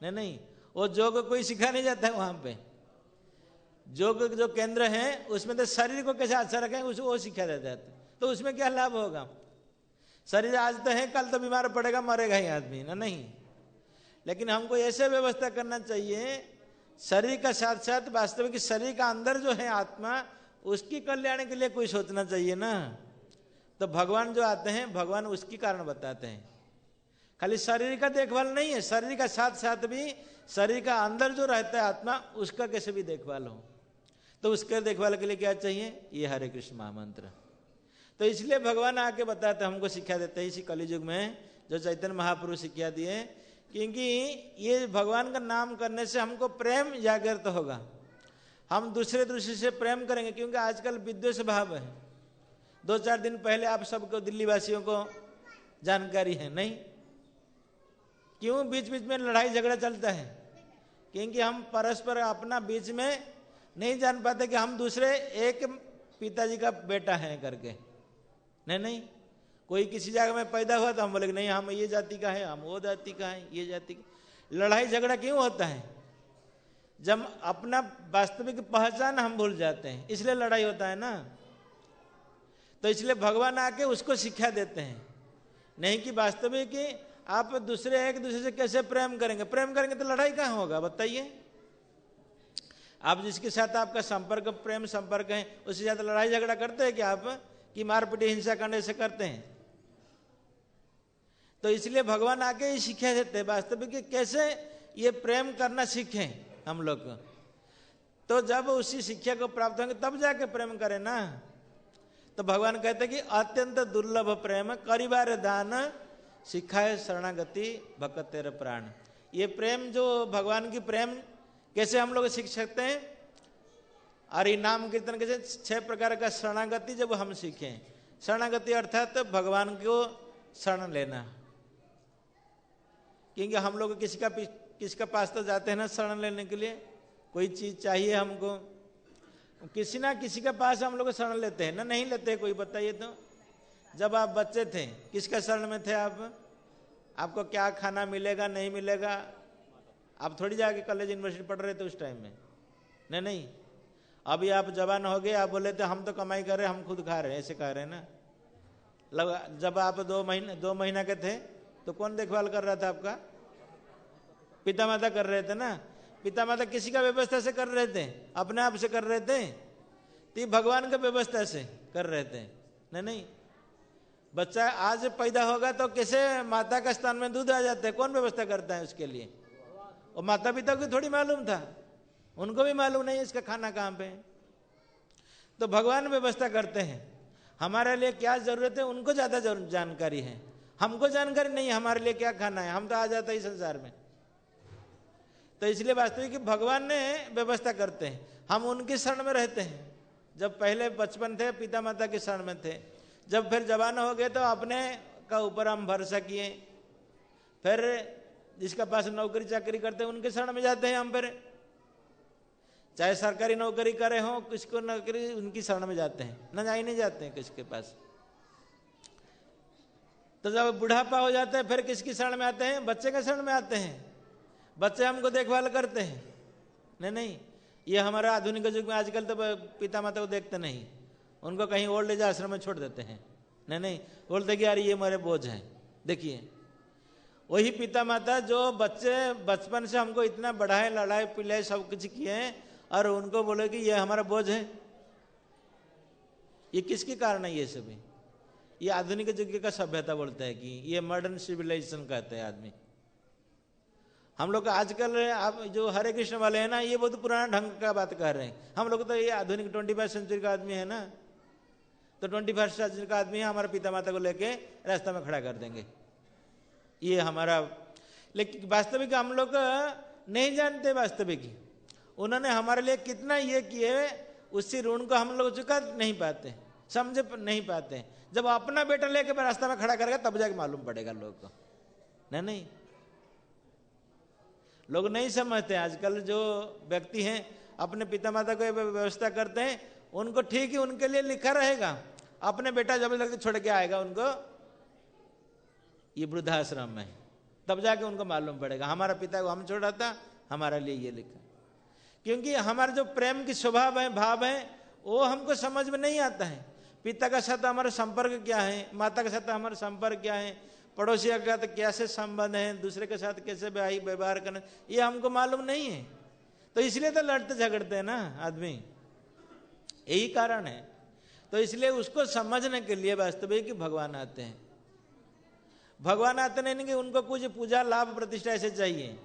नहीं, वो योग कोई सिखा नहीं जाता है वहां पे। योग जो केंद्र है उसमें तो शरीर को कैसे अच्छा रखें वो सिखा जाता है। तो उसमें क्या लाभ होगा? शरीर आज तो है, कल तो बीमार पड़ेगा, मरेगा ही आदमी ना। नहीं, लेकिन हमको ऐसे व्यवस्था करना चाहिए, शरीर का साथ साथ वास्तविक शरीर का अंदर जो है आत्मा, उसकी कल्याण के लिए कोई सोचना चाहिए ना। तो भगवान जो आते हैं, भगवान उसकी कारण बताते हैं। खाली शरीर का देखभाल नहीं है, शरीर का साथ साथ भी शरीर का अंदर जो रहता है आत्मा, उसका कैसे भी देखभाल हो। तो उसके देखभाल के लिए क्या चाहिए? ये हरे कृष्ण महामंत्र। तो इसलिए भगवान आके बताते, हमको शिक्षा देते हैं इसी कलियुग में, जो चैतन्य महापुरुष शिक्षा दिए। क्योंकि ये भगवान का नाम करने से हमको प्रेम जागृत होगा, हम दूसरे से प्रेम करेंगे। क्योंकि आजकल विद्वेष भाव है। 2-4 दिन पहले आप सबको, दिल्ली वासियों को जानकारी है नहीं? क्यों बीच बीच में लड़ाई झगड़ा चलता है? क्योंकि हम परस्पर अपना बीच में नहीं जान पाते कि हम दूसरे एक पिताजी का बेटा है करके। नहीं, कोई किसी जगह में पैदा हुआ तो हम बोले नहीं हम ये जाति का है, हम वो जाति का है, ये जाति का। लड़ाई झगड़ा क्यों होता है? जब अपना वास्तविक पहचान हम भूल जाते हैं, इसलिए लड़ाई होता है ना। तो इसलिए भगवान आके उसको शिक्षा देते हैं, नहीं कि वास्तविक आप एक दूसरे से कैसे प्रेम करेंगे। प्रेम करेंगे तो लड़ाई कहाँ होगा बताइए? आप जिसके साथ आपका संपर्क, प्रेम संपर्क है, उसके साथ लड़ाई झगड़ा करते हैं कि आप कि मारपीट हिंसा करने से करते हैं? तो इसलिए भगवान आके ही शिक्षा देते हैं वास्तविक कैसे ये प्रेम करना सीखें हम लोग। तो जब उसी शिक्षा को प्राप्त होंगे तब जाके प्रेम करें ना। तो भगवान कहते हैं कि अत्यंत दुर्लभ प्रेम करिबार दान, सिखाए शरणागति भक्त तेरे प्राण। ये प्रेम जो भगवान की प्रेम कैसे हम लोग सीख सकते हैं? और ये नाम कीर्तन कैसे 6 प्रकार का शरणागति जब हम सीखें। शरणागति अर्थात भगवान को शरण लेना। क्योंकि हम लोग किसका पास तो जाते हैं ना शरण लेने के लिए, कोई चीज चाहिए हमको, किसी ना किसी के पास हम लोग शरण लेते हैं ना। नहीं लेते कोई, बताइए तो? जब आप बच्चे थे किसका शरण में थे आप? आपको क्या खाना मिलेगा नहीं मिलेगा, आप थोड़ी जाके कॉलेज यूनिवर्सिटी पढ़ रहे थे उस टाइम में। नहीं, अभी आप जवान हो गए, आप बोले थे हम तो कमाई कर रहे, हम खुद खा रहे हैं, ऐसे कह रहे हैं ना। जब आप 2 महीना के थे तो कौन देखभाल कर रहा था आपका? पिता माता कर रहे थे ना। पिता माता किसी का व्यवस्था से कर रहे थे? अपने आप से कर रहे थे? तो भगवान के व्यवस्था से कर रहे थे। नहीं, बच्चा आज पैदा होगा तो कैसे माता का स्थान में दूध आ जाता है? कौन व्यवस्था करता है उसके लिए? वो माता पिता को थोड़ी मालूम था, उनको भी मालूम नहीं इसका खाना कहाँ पे। तो भगवान व्यवस्था करते हैं, हमारे लिए क्या जरूरत है उनको ज्यादा जानकारी है, हमको जानकारी नहीं हमारे लिए क्या खाना है, हम तो आ जाते हैं संसार में। तो इसलिए वास्तविक भगवान ने व्यवस्था करते हैं, हम उनकी शरण में रहते हैं। जब पहले बचपन थे पिता माता की शरण में थे, जब फिर जवान हो गए तो अपने का ऊपर हम भरोसा किए, फिर जिसका पास नौकरी चाकरी करते हैं उनके शरण में जाते हैं हम, फिर चाहे सरकारी नौकरी करे हो किसको नौकरी उनकी शरण में जाते हैं, न जा ही नहीं जाते हैं किसके पास। तो जब बुढ़ापा हो जाता है फिर किसकी शरण में आते हैं, बच्चे के शरण में आते हैं, बच्चे हमको देखभाल करते हैं। नहीं, ये हमारा आधुनिक युग में आजकल तो पिता माता को देखते नहीं, उनको कहीं ओल्ड एज आश्रम में छोड़ देते हैं। नहीं, बोलते कि यार ये मेरे बोझ हैं। देखिए वही पिता माता जो बच्चे बचपन से हमको इतना बढ़ाए लड़ाए पिलाए सब कुछ किए हैं, और उनको बोले कि ये हमारा बोझ है। ये किसके कारण है? ये सभी ये आधुनिक युग का सभ्यता बोलता है कि ये मॉडर्न सिविलाइजेशन कहते हैं आदमी। हम लोग आजकल आप जो हरे कृष्ण वाले हैं ना, ये बहुत पुराना ढंग का बात कर रहे हैं। हम लोग तो ये आधुनिक 21वीं सेंचुरी का आदमी है ना, तो 21वीं सेंचुरी का आदमी है, हमारे पिता माता को लेके रास्ता में खड़ा कर देंगे, ये हमारा। लेकिन वास्तविक हम लोग नहीं जानते, वास्तविक उन्होंने हमारे लिए कितना ये किए, उसी ऋण को हम लोग चुका नहीं पाते, समझ नहीं पाते। जब अपना बेटा लेके रास्ता में खड़ा करेगा तब जाके मालूम पड़ेगा लोगों को। नहीं, लोग नहीं समझते। आजकल जो व्यक्ति हैं अपने पिता माता को व्यवस्था करते हैं, उनको ठीक ही उनके लिए लिखा रहेगा, अपने बेटा जबरदस्ती छोड़ के आएगा उनको ये वृद्धाश्रम में, तब जाके उनको मालूम पड़ेगा हमारा पिता को हम छोड़ा था, हमारे लिए ये लिखा। क्योंकि हमारा जो प्रेम की स्वभाव है, भाव है, वो हमको समझ में नहीं आता है। पिता के साथ हमारा संपर्क क्या है, माता के साथ हमारा संपर्क क्या है, पड़ोसी के साथ कैसे संबंध है, दूसरे के साथ कैसे व्यवहार करना, ये हमको मालूम नहीं है। तो इसलिए तो लड़ते झगड़ते हैं ना आदमी, यही कारण है। तो इसलिए उसको समझने के लिए वास्तविक भगवान आते हैं। भगवान आते नहीं कि उनको कुछ पूजा लाभ प्रतिष्ठा ऐसे चाहिए,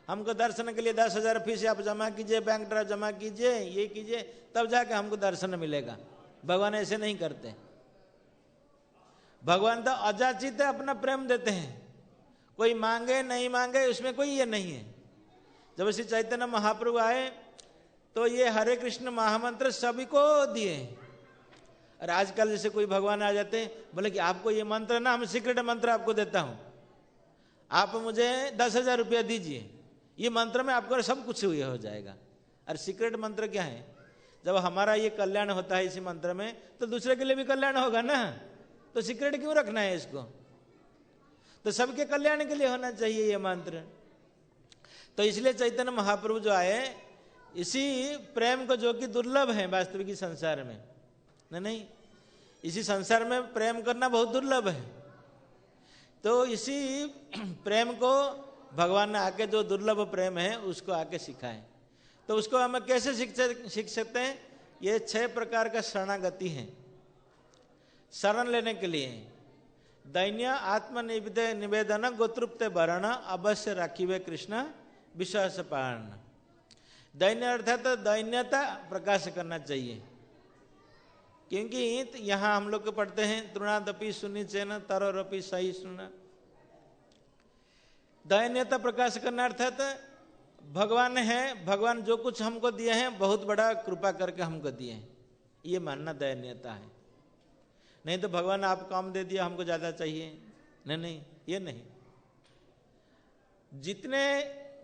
हमको दर्शन के लिए 10,000 फीस आप जमा कीजिए, बैंक ड्राफ्ट जमा कीजिए, ये कीजिए, तब जाके हमको दर्शन मिलेगा। भगवान ऐसे नहीं करते। भगवान तो अजाचित अपना प्रेम देते हैं, कोई मांगे नहीं मांगे उसमें कोई ये नहीं है। जब श्री चैतन्य महाप्रभु आए तो ये हरे कृष्ण महामंत्र सभी को दिए। और आजकल जैसे कोई भगवान आ जाते हैं, बोले कि आपको ये मंत्र ना, हम सीक्रेट मंत्र आपको देता हूं, आप मुझे 10,000 रुपया दीजिए, ये मंत्र में आपको सब कुछ हुए हो जाएगा। और सीक्रेट मंत्र क्या है? जब हमारा ये कल्याण होता है इसी मंत्र में, तो दूसरे के लिए भी कल्याण होगा ना, तो सीक्रेट क्यों रखना है इसको? तो सबके कल्याण के लिए होना चाहिए ये मंत्र। तो इसलिए चैतन्य महाप्रभु जो आए, इसी प्रेम को जो कि दुर्लभ है वास्तविक संसार में, नहीं, इसी संसार में प्रेम करना बहुत दुर्लभ है। तो इसी प्रेम को भगवान ने आके, जो दुर्लभ प्रेम है उसको आके सिखाए। तो उसको हम कैसे सीख सकते हैं? ये 6 प्रकार का शरणागति है। शरण लेने के लिए दैन्य आत्मनिवेदन गोतृप्त वर्ण अवश्य राखिवे कृष्ण विश्वास पारण। दैन्य अर्थात दैन्यता प्रकाश करना चाहिए, क्योंकि यहाँ हम लोग पढ़ते हैं तृणादपि सुनिचेन तरोरपि सहिष्णुना। दैन्यता प्रकाश करना अर्थात भगवान है, भगवान जो कुछ हमको दिए हैं बहुत बड़ा कृपा करके हमको दिए हैं, ये मानना दैन्यता है। नहीं तो भगवान आप काम दे दिया हमको ज्यादा चाहिए, नहीं, ये नहीं। जितने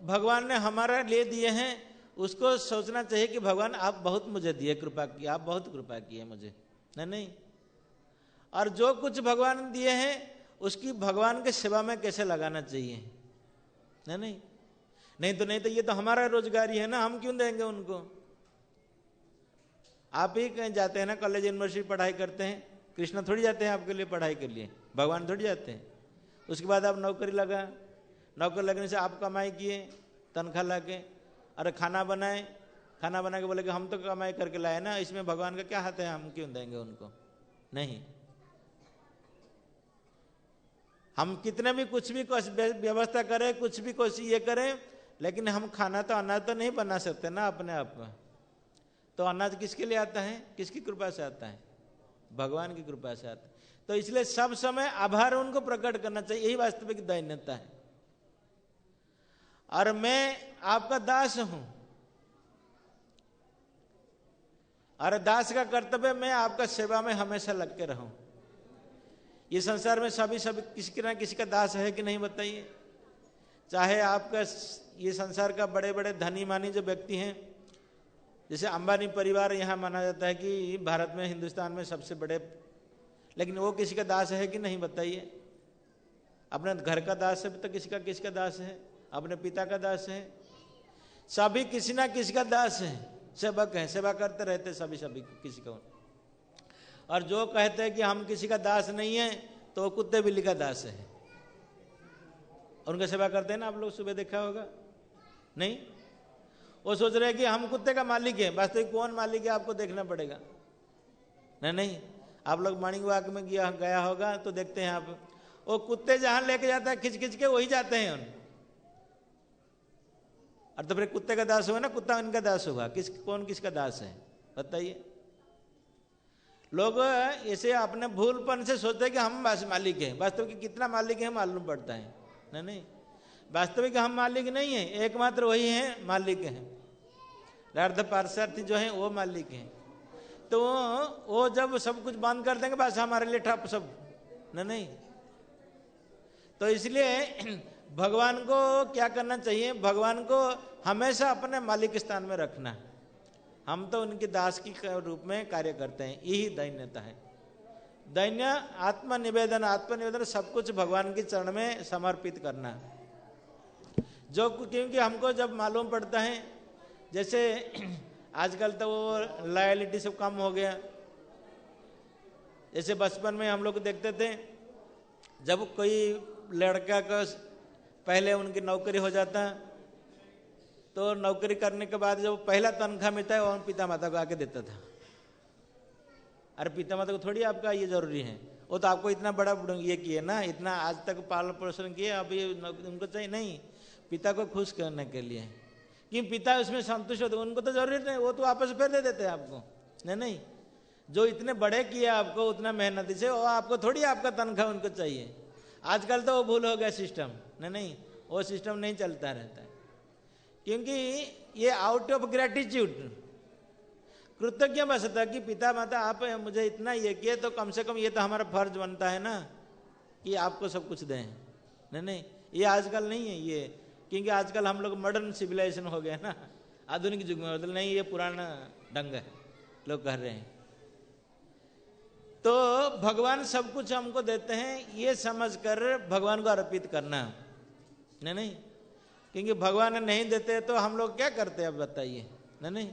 भगवान ने हमारा ले दिए हैं उसको सोचना चाहिए कि भगवान आप बहुत मुझे दिए, कृपा की, आप बहुत कृपा की है मुझे, नहीं। और जो कुछ भगवान दिए हैं उसकी भगवान के सेवा में कैसे लगाना चाहिए, नहीं तो ये तो हमारा रोजगारी है ना, हम क्यों देंगे उनको? आप ही कहीं जाते हैं ना, कॉलेज यूनिवर्सिटी पढ़ाई करते हैं, कृष्ण थोड़ी जाते हैं आपके लिए पढ़ाई के लिए, भगवान थोड़ी जाते हैं। उसके बाद आप नौकरी लगा, नौकरी लगने से आप कमाई किए तनख्वाह ला के, अरे खाना बनाए, खाना बना के बोले कि हम तो कमाई करके लाए ना, इसमें भगवान का क्या हाथ है, हम क्यों देंगे उनको? नहीं, हम कितने भी कुछ भी व्यवस्था करें, कुछ भी कोशिश ये करें, लेकिन हम खाना तो अनाज तो नहीं बना सकते ना अपने आप में। तो अनाज किसके लिए आता है, किसकी कृपा से आता है, भगवान की कृपा से आता है। तो इसलिए सब समय आभार उनको प्रकट करना चाहिए, यही वास्तविक दैन्यता है। और मैं आपका दास हूं, और दास का कर्तव्य मैं आपका सेवा में हमेशा लग के रहूं। ये संसार में सभी किसी ना किसी का दास है कि नहीं बताइए। चाहे आपका ये संसार का बड़े बड़े धनी मानी जो व्यक्ति हैं, जैसे अंबानी परिवार यहाँ माना जाता है कि भारत में हिंदुस्तान में सबसे बड़े, लेकिन वो किसी का दास है कि नहीं बताइए। अपने घर का दास है तो किसका दास है, अपने पिता का दास है। सभी किसी ना किसी का दास है, सेवक है, सेवा करते रहते सभी किसी को। और जो कहते हैं कि हम किसी का दास नहीं है तो वो कुत्ते बिल्ली का दास है, उनका सेवा करते हैं ना। आप लोग सुबह देखा होगा नहीं, वो सोच रहे हैं कि हम कुत्ते का मालिक है, वास्तविक कौन मालिक है आपको देखना पड़ेगा। नहीं, आप लोग मॉर्निंग वॉक में गया होगा तो देखते हैं आप, वो कुत्ते जहां लेके जाता है खिंच खिंच के वही जाते हैं उन। और तो फिर कुत्ते का दास हुआ ना, कुत्ता इनका दास होगा, कौन किसका दास है बताइए। लोग ऐसे अपने भूलपन से सोचते हैं कि हम बस मालिक हैं, वास्तविक कितना मालिक है मालूम पड़ता है। नहीं, वास्तविक हम मालिक नहीं है, एकमात्र वही है मालिक है। अर्ध पारसार्थी जो है वो मालिक है। तो वो जब सब कुछ बंद कर देंगे बस हमारे लिए ठप सब, नहीं। तो इसलिए भगवान को क्या करना चाहिए, भगवान को हमेशा अपने मालिक स्थान में रखना। हम तो उनके दास की रूप में कार्य करते हैं, यही दैन्यता है। दैन्य आत्मनिवेदन सब कुछ भगवान के चरण में समर्पित करना। जो क्योंकि हमको जब मालूम पड़ता है, जैसे आजकल तो वो लॉयल्टी सब कम हो गया। जैसे बचपन में हम लोग देखते थे, जब कोई लड़का का पहले उनकी नौकरी हो जाता तो नौकरी करने के बाद जब पहला तनख्वाह मिलता है वो पिता माता को आके देता था। अरे पिता माता को थोड़ी आपका ये जरूरी है, वो तो आपको इतना बड़ा ये किए ना, इतना आज तक पालन पोषण किए, अभी उनको चाहिए नहीं, पिता को खुश करने के लिए कि पिता उसमें संतुष्ट होते, उनको तो जरूरत नहीं, वो तो वापस फिर दे देते हैं आपको। नहीं, जो इतने बड़े किए आपको उतना मेहनती से, वो आपको थोड़ी आपका तनख्वाह उनको चाहिए। आजकल तो वो भूल हो गया सिस्टम, नहीं वो सिस्टम नहीं चलता रहता है, क्योंकि ये आउट ऑफ ग्रेटिट्यूड, कृतज्ञ बसता कि पिता माता आप मुझे इतना ये किए तो कम से कम ये तो हमारा फर्ज बनता है ना कि आपको सब कुछ दें। नहीं, ये आजकल नहीं है ये, क्योंकि आजकल हम लोग मॉडर्न सिविलाइजेशन हो गए ना, आधुनिक युग में, मतलब नहीं ये पुराना ढंग है लोग कह रहे हैं। तो भगवान सब कुछ हमको देते हैं, ये समझकर भगवान को अर्पित करना। नहीं, क्योंकि भगवान नहीं देते तो हम लोग क्या करते हैं अब बताइए। नहीं,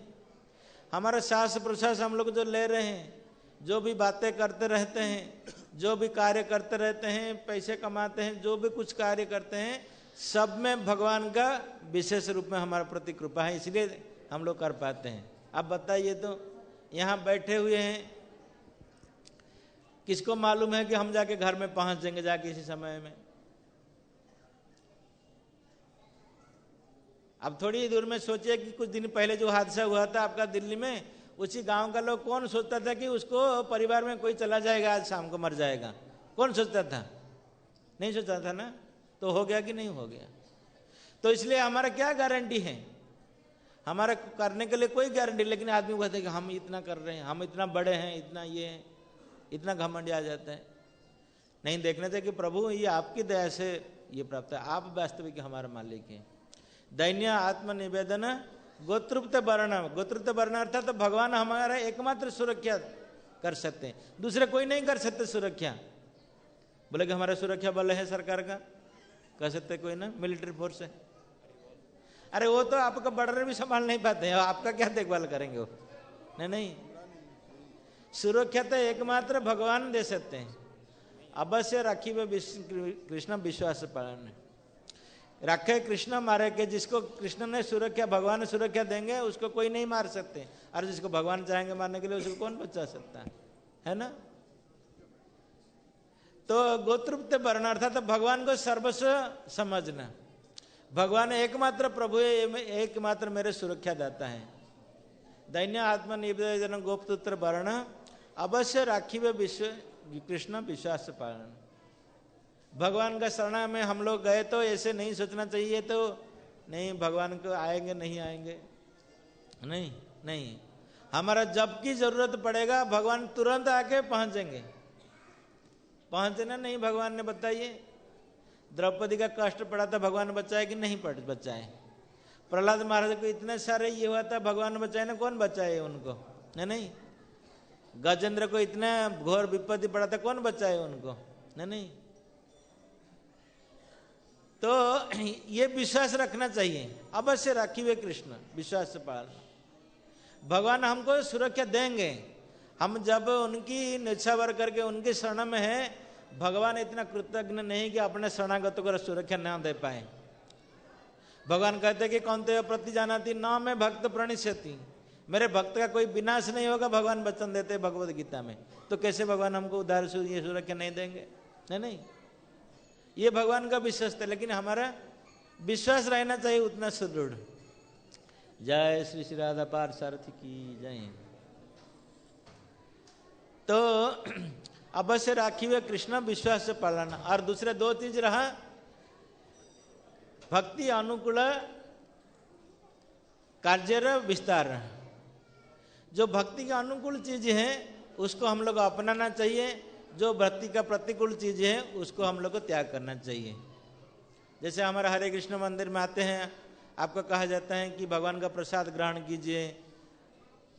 हमारा श्वास प्रश्वास हम लोग जो ले रहे हैं, जो भी बातें करते रहते हैं, जो भी कार्य करते रहते हैं, पैसे कमाते हैं, जो भी कुछ कार्य करते हैं, सब में भगवान का विशेष रूप में हमारे प्रति कृपा है, इसलिए हम लोग कर पाते हैं। अब बताइए, तो यहाँ बैठे हुए हैं, किसको मालूम है कि हम जाके घर में पहुंच जाएंगे जाके इसी समय में। अब थोड़ी ही दूर में सोचिए कि कुछ दिन पहले जो हादसा हुआ था आपका दिल्ली में, उसी गांव का लोग कौन सोचता था कि उसको परिवार में कोई चला जाएगा, आज शाम को मर जाएगा, कौन सोचता था? नहीं सोचता था ना। तो हो गया कि नहीं हो गया? तो इसलिए हमारा क्या गारंटी है, हमारा करने के लिए कोई गारंटी, लेकिन आदमी कहते हैं कि हम इतना कर रहे हैं, हम इतना बड़े हैं, इतना ये है, इतना घमंड आ जाता है। नहीं देखने थे कि प्रभु ये आपकी दया से ये प्राप्त है, आप वास्तविक हमारे मालिक हैं। दैन्य आत्मनिवेदन गोत्रृप्त वर्ण, गोत्रृप्त वर्ण अर्थात तो भगवान हमारा एकमात्र सुरक्षा कर सकते हैं, दूसरे कोई नहीं कर सकते सुरक्षा। बोले कि हमारा सुरक्षा बल है सरकार का, कह सकते कोई ना, मिलिट्री फोर्स है। अरे वो तो आपका बॉर्डर भी संभाल नहीं पाते हैं, आपका क्या देखभाल करेंगे वो? नहीं, सुरक्षा तो एकमात्र भगवान दे सकते हैं। अवश्य राखी वे कृष्ण विश्वास पालन रखे, कृष्ण मारे के, जिसको कृष्ण ने सुरक्षा, भगवान सुरक्षा देंगे उसको कोई नहीं मार सकते, और जिसको भगवान चाहेंगे मारने के लिए उसको कौन बचा सकता है ना। तो गोत्रृप्त वर्ण अर्थात तो भगवान को सर्वस्व समझना, भगवान एकमात्र प्रभु है, एकमात्र मेरे सुरक्षा दाता है। दैन्य आत्मनिवेदन गोपपुत्र वर्ण अवश्य राखिवे विश्व कृष्ण विश्वास पालन। भगवान का शरण में हम लोग गए तो ऐसे नहीं सोचना चाहिए तो नहीं भगवान को आएंगे नहीं आएंगे, नहीं नहीं, हमारा जब की जरूरत पड़ेगा भगवान तुरंत आके पहुंचेंगे। पहुंचना नहीं भगवान ने बताइए। द्रौपदी का कष्ट पड़ा था, भगवान बचाए कि नहीं बचाए? प्रहलाद महाराज को इतने सारे ये हुआ था, भगवान बचाए ना, कौन बचाए उनको? नहीं। गजेंद्र को इतना घोर विपत्ति पड़ा था, कौन बचाए उनको? नहीं। तो ये विश्वास रखना चाहिए, अवश्य राखिए कृष्ण विश्वास से पाल। भगवान हमको सुरक्षा देंगे। हम जब उनकी निच्छावर करके उनके शरण में है, भगवान इतना कृतज्ञ नहीं कि अपने शरणागत को सुरक्षा न दे पाए। भगवान कहते कि कौनते प्रति जानाति न मैं भक्त प्रणिष्यति, मेरे भक्त का कोई विनाश नहीं होगा, भगवान वचन देते भगवद गीता में। तो कैसे भगवान हमको उधार ये सुरक्षा नहीं देंगे? नहीं, ये भगवान का विश्वास है, लेकिन हमारा विश्वास रहना चाहिए उतना सुदृढ़। जय श्री श्री राधा पार्थ की जय। तो अवश्य राखिए कृष्ण विश्वास से पालन। और दूसरे दो चीज रहा, भक्ति अनुकूल कार्य विस्तार। जो भक्ति के अनुकूल चीज है उसको हम लोग अपनाना चाहिए, जो भक्ति का प्रतिकूल चीज है उसको हम लोग को त्याग करना चाहिए। जैसे हमारा हरे कृष्ण मंदिर में आते हैं, आपको कहा जाता है कि भगवान का प्रसाद ग्रहण कीजिए,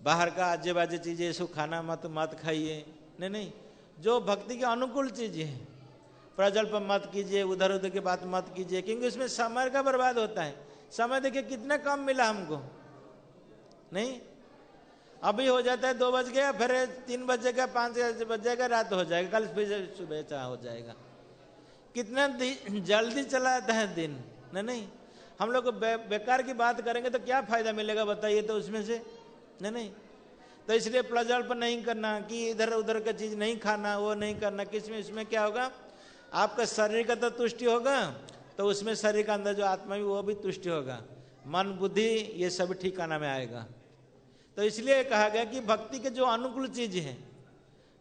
बाहर का आजे बाजे चीजें इसको खाना मत खाइए। नहीं, जो भक्ति के अनुकूल चीजें है, प्रजल्प मत कीजिए, उधर उधर की बात मत कीजिए, क्योंकि उसमें समय का बर्बाद होता है। समय देखिए कितना कम मिला हमको, नहीं अभी हो जाता है 2 बज गया, फिर 3 बजेगा, 5 बज जाएगा, रात हो जाएगा, कल फिर सुबह चाह हो जाएगा। कितना जल्दी चला जाता है दिन। नहीं, हम लोग बेकार की बात करेंगे तो क्या फायदा मिलेगा बताइए तो उसमें से? नहीं, तो इसलिए प्रजल्प नहीं करना कि इधर उधर का चीज नहीं खाना, वो नहीं करना। किसमें इसमें क्या होगा, आपका शरीर का तो तुष्टि होगा, तो उसमें शरीर का अंदर जो आत्मा भी वो भी तुष्टि होगा, मन बुद्धि ये सब ठिकाना में आएगा। तो इसलिए कहा गया कि भक्ति के जो अनुकूल चीज है,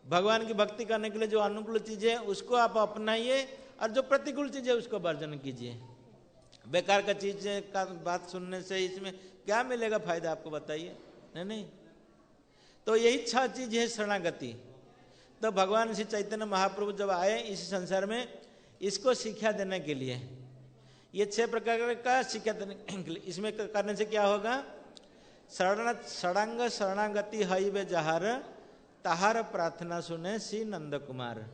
भगवान की भक्ति करने के लिए जो अनुकूल चीज है उसको आप अपनाइए, और जो प्रतिकूल चीज है उसको वर्जन कीजिए। बेकार का चीज का बात सुनने से इसमें क्या मिलेगा फायदा आपको बताइए? नहीं। तो यही 6 चीज है शरणागति। तो भगवान श्री चैतन्य महाप्रभु जब आए इस संसार में, इसको शिक्षा देने के लिए, ये 6 प्रकार का शिक्षा देने के लिए, इसमें करने से क्या होगा? षडांग शरणागति हई वे जहार, तहार प्रार्थना सुने श्री नंद कुमार।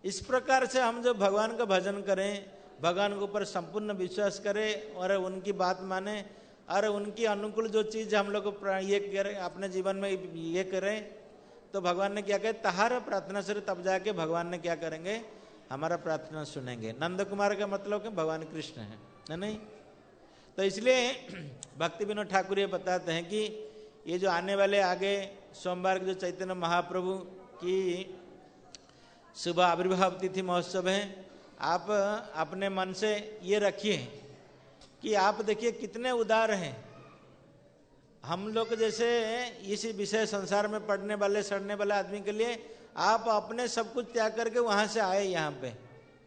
इस प्रकार से हम जो भगवान का भजन करें, भगवान के ऊपर संपूर्ण विश्वास करें और उनकी बात माने, और उनकी अनुकूल जो चीज हम लोग ये करें अपने जीवन में ये करें, तो भगवान ने क्या कहा? तहार प्रार्थना से, तब जाके भगवान ने क्या करेंगे? हमारा प्रार्थना सुनेंगे। नंद कुमार का मतलब कि भगवान कृष्ण है। नहीं, तो इसलिए भक्ति विनोद ठाकुर ये बताते हैं कि ये जो आने वाले आगे सोमवार के जो चैतन्य महाप्रभु की शुभ आविर्भाव तिथि महोत्सव है, आप अपने मन से ये रखिए कि आप देखिए कितने उदार हैं। हम लोग जैसे इसी विषय संसार में पढ़ने वाले सड़ने वाले आदमी के लिए आप अपने सब कुछ त्याग करके वहां से आए यहाँ पे।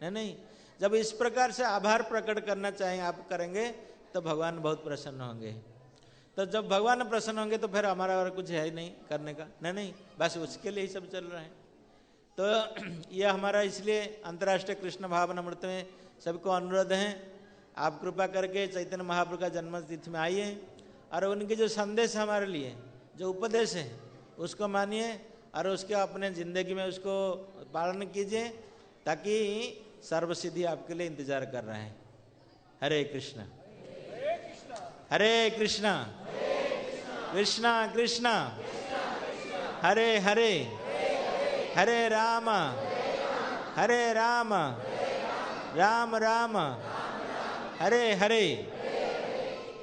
नहीं, जब इस प्रकार से आभार प्रकट करना चाहें आप करेंगे तो भगवान बहुत प्रसन्न होंगे। तो जब भगवान प्रसन्न होंगे तो फिर हमारा और कुछ है ही नहीं करने का। नहीं, बस उसके लिए ही सब चल रहा है। तो यह हमारा इसलिए अंतर्राष्ट्रीय कृष्ण भावना अमृत में सबको अनुरोध है, आप कृपा करके चैतन्य महाप्रभु का जन्म तिथि में आइए और उनके जो संदेश हमारे लिए जो उपदेश है उसको मानिए और उसके अपने जिंदगी में उसको पालन कीजिए, ताकि सर्वसिद्धि आपके लिए इंतजार कर रहे हैं। हरे कृष्णा हरे कृष्णा कृष्णा कृष्णा हरे हरे हरे राम राम राम हरे हरे।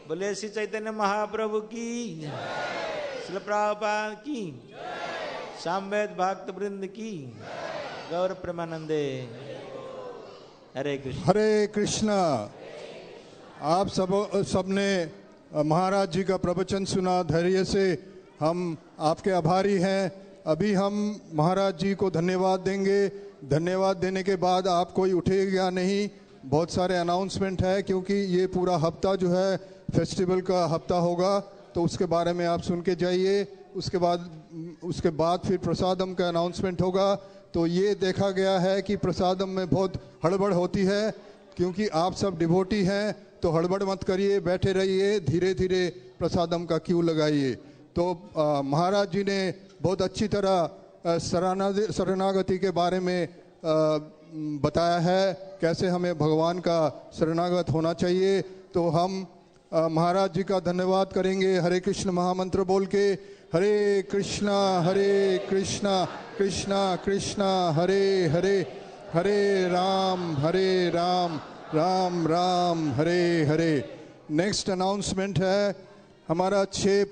बोले श्री चैतन्य महाप्रभु की, श्रील प्रभुपाद की, सामवेद भक्त वृंद की, गौर प्रेमानंदे। हरे कृष्ण हरे कृष्णा आप सबने महाराज जी का प्रवचन सुना धैर्य से, हम आपके आभारी हैं। अभी हम महाराज जी को धन्यवाद देंगे। धन्यवाद देने के बाद आप कोई उठेगा नहीं, बहुत सारे अनाउंसमेंट है, क्योंकि ये पूरा हफ्ता जो है फेस्टिवल का हफ्ता होगा, तो उसके बारे में आप सुन के जाइए। उसके बाद फिर प्रसादम का अनाउंसमेंट होगा। तो ये देखा गया है कि प्रसादम में बहुत हड़बड़ होती है, क्योंकि आप सब डिवोटी हैं, तो हड़बड़ मत करिए, बैठे रहिए, धीरे धीरे प्रसादम का क्यू लगाइए। तो महाराज जी ने बहुत अच्छी तरह शरणागति के बारे में बताया है, कैसे हमें भगवान का शरणागत होना चाहिए। तो हम महाराज जी का धन्यवाद करेंगे हरे कृष्ण महामंत्र बोल के। हरे कृष्णा कृष्णा कृष्णा हरे हरे, हरे राम राम राम हरे हरे। नेक्स्ट अनाउंसमेंट है हमारा 6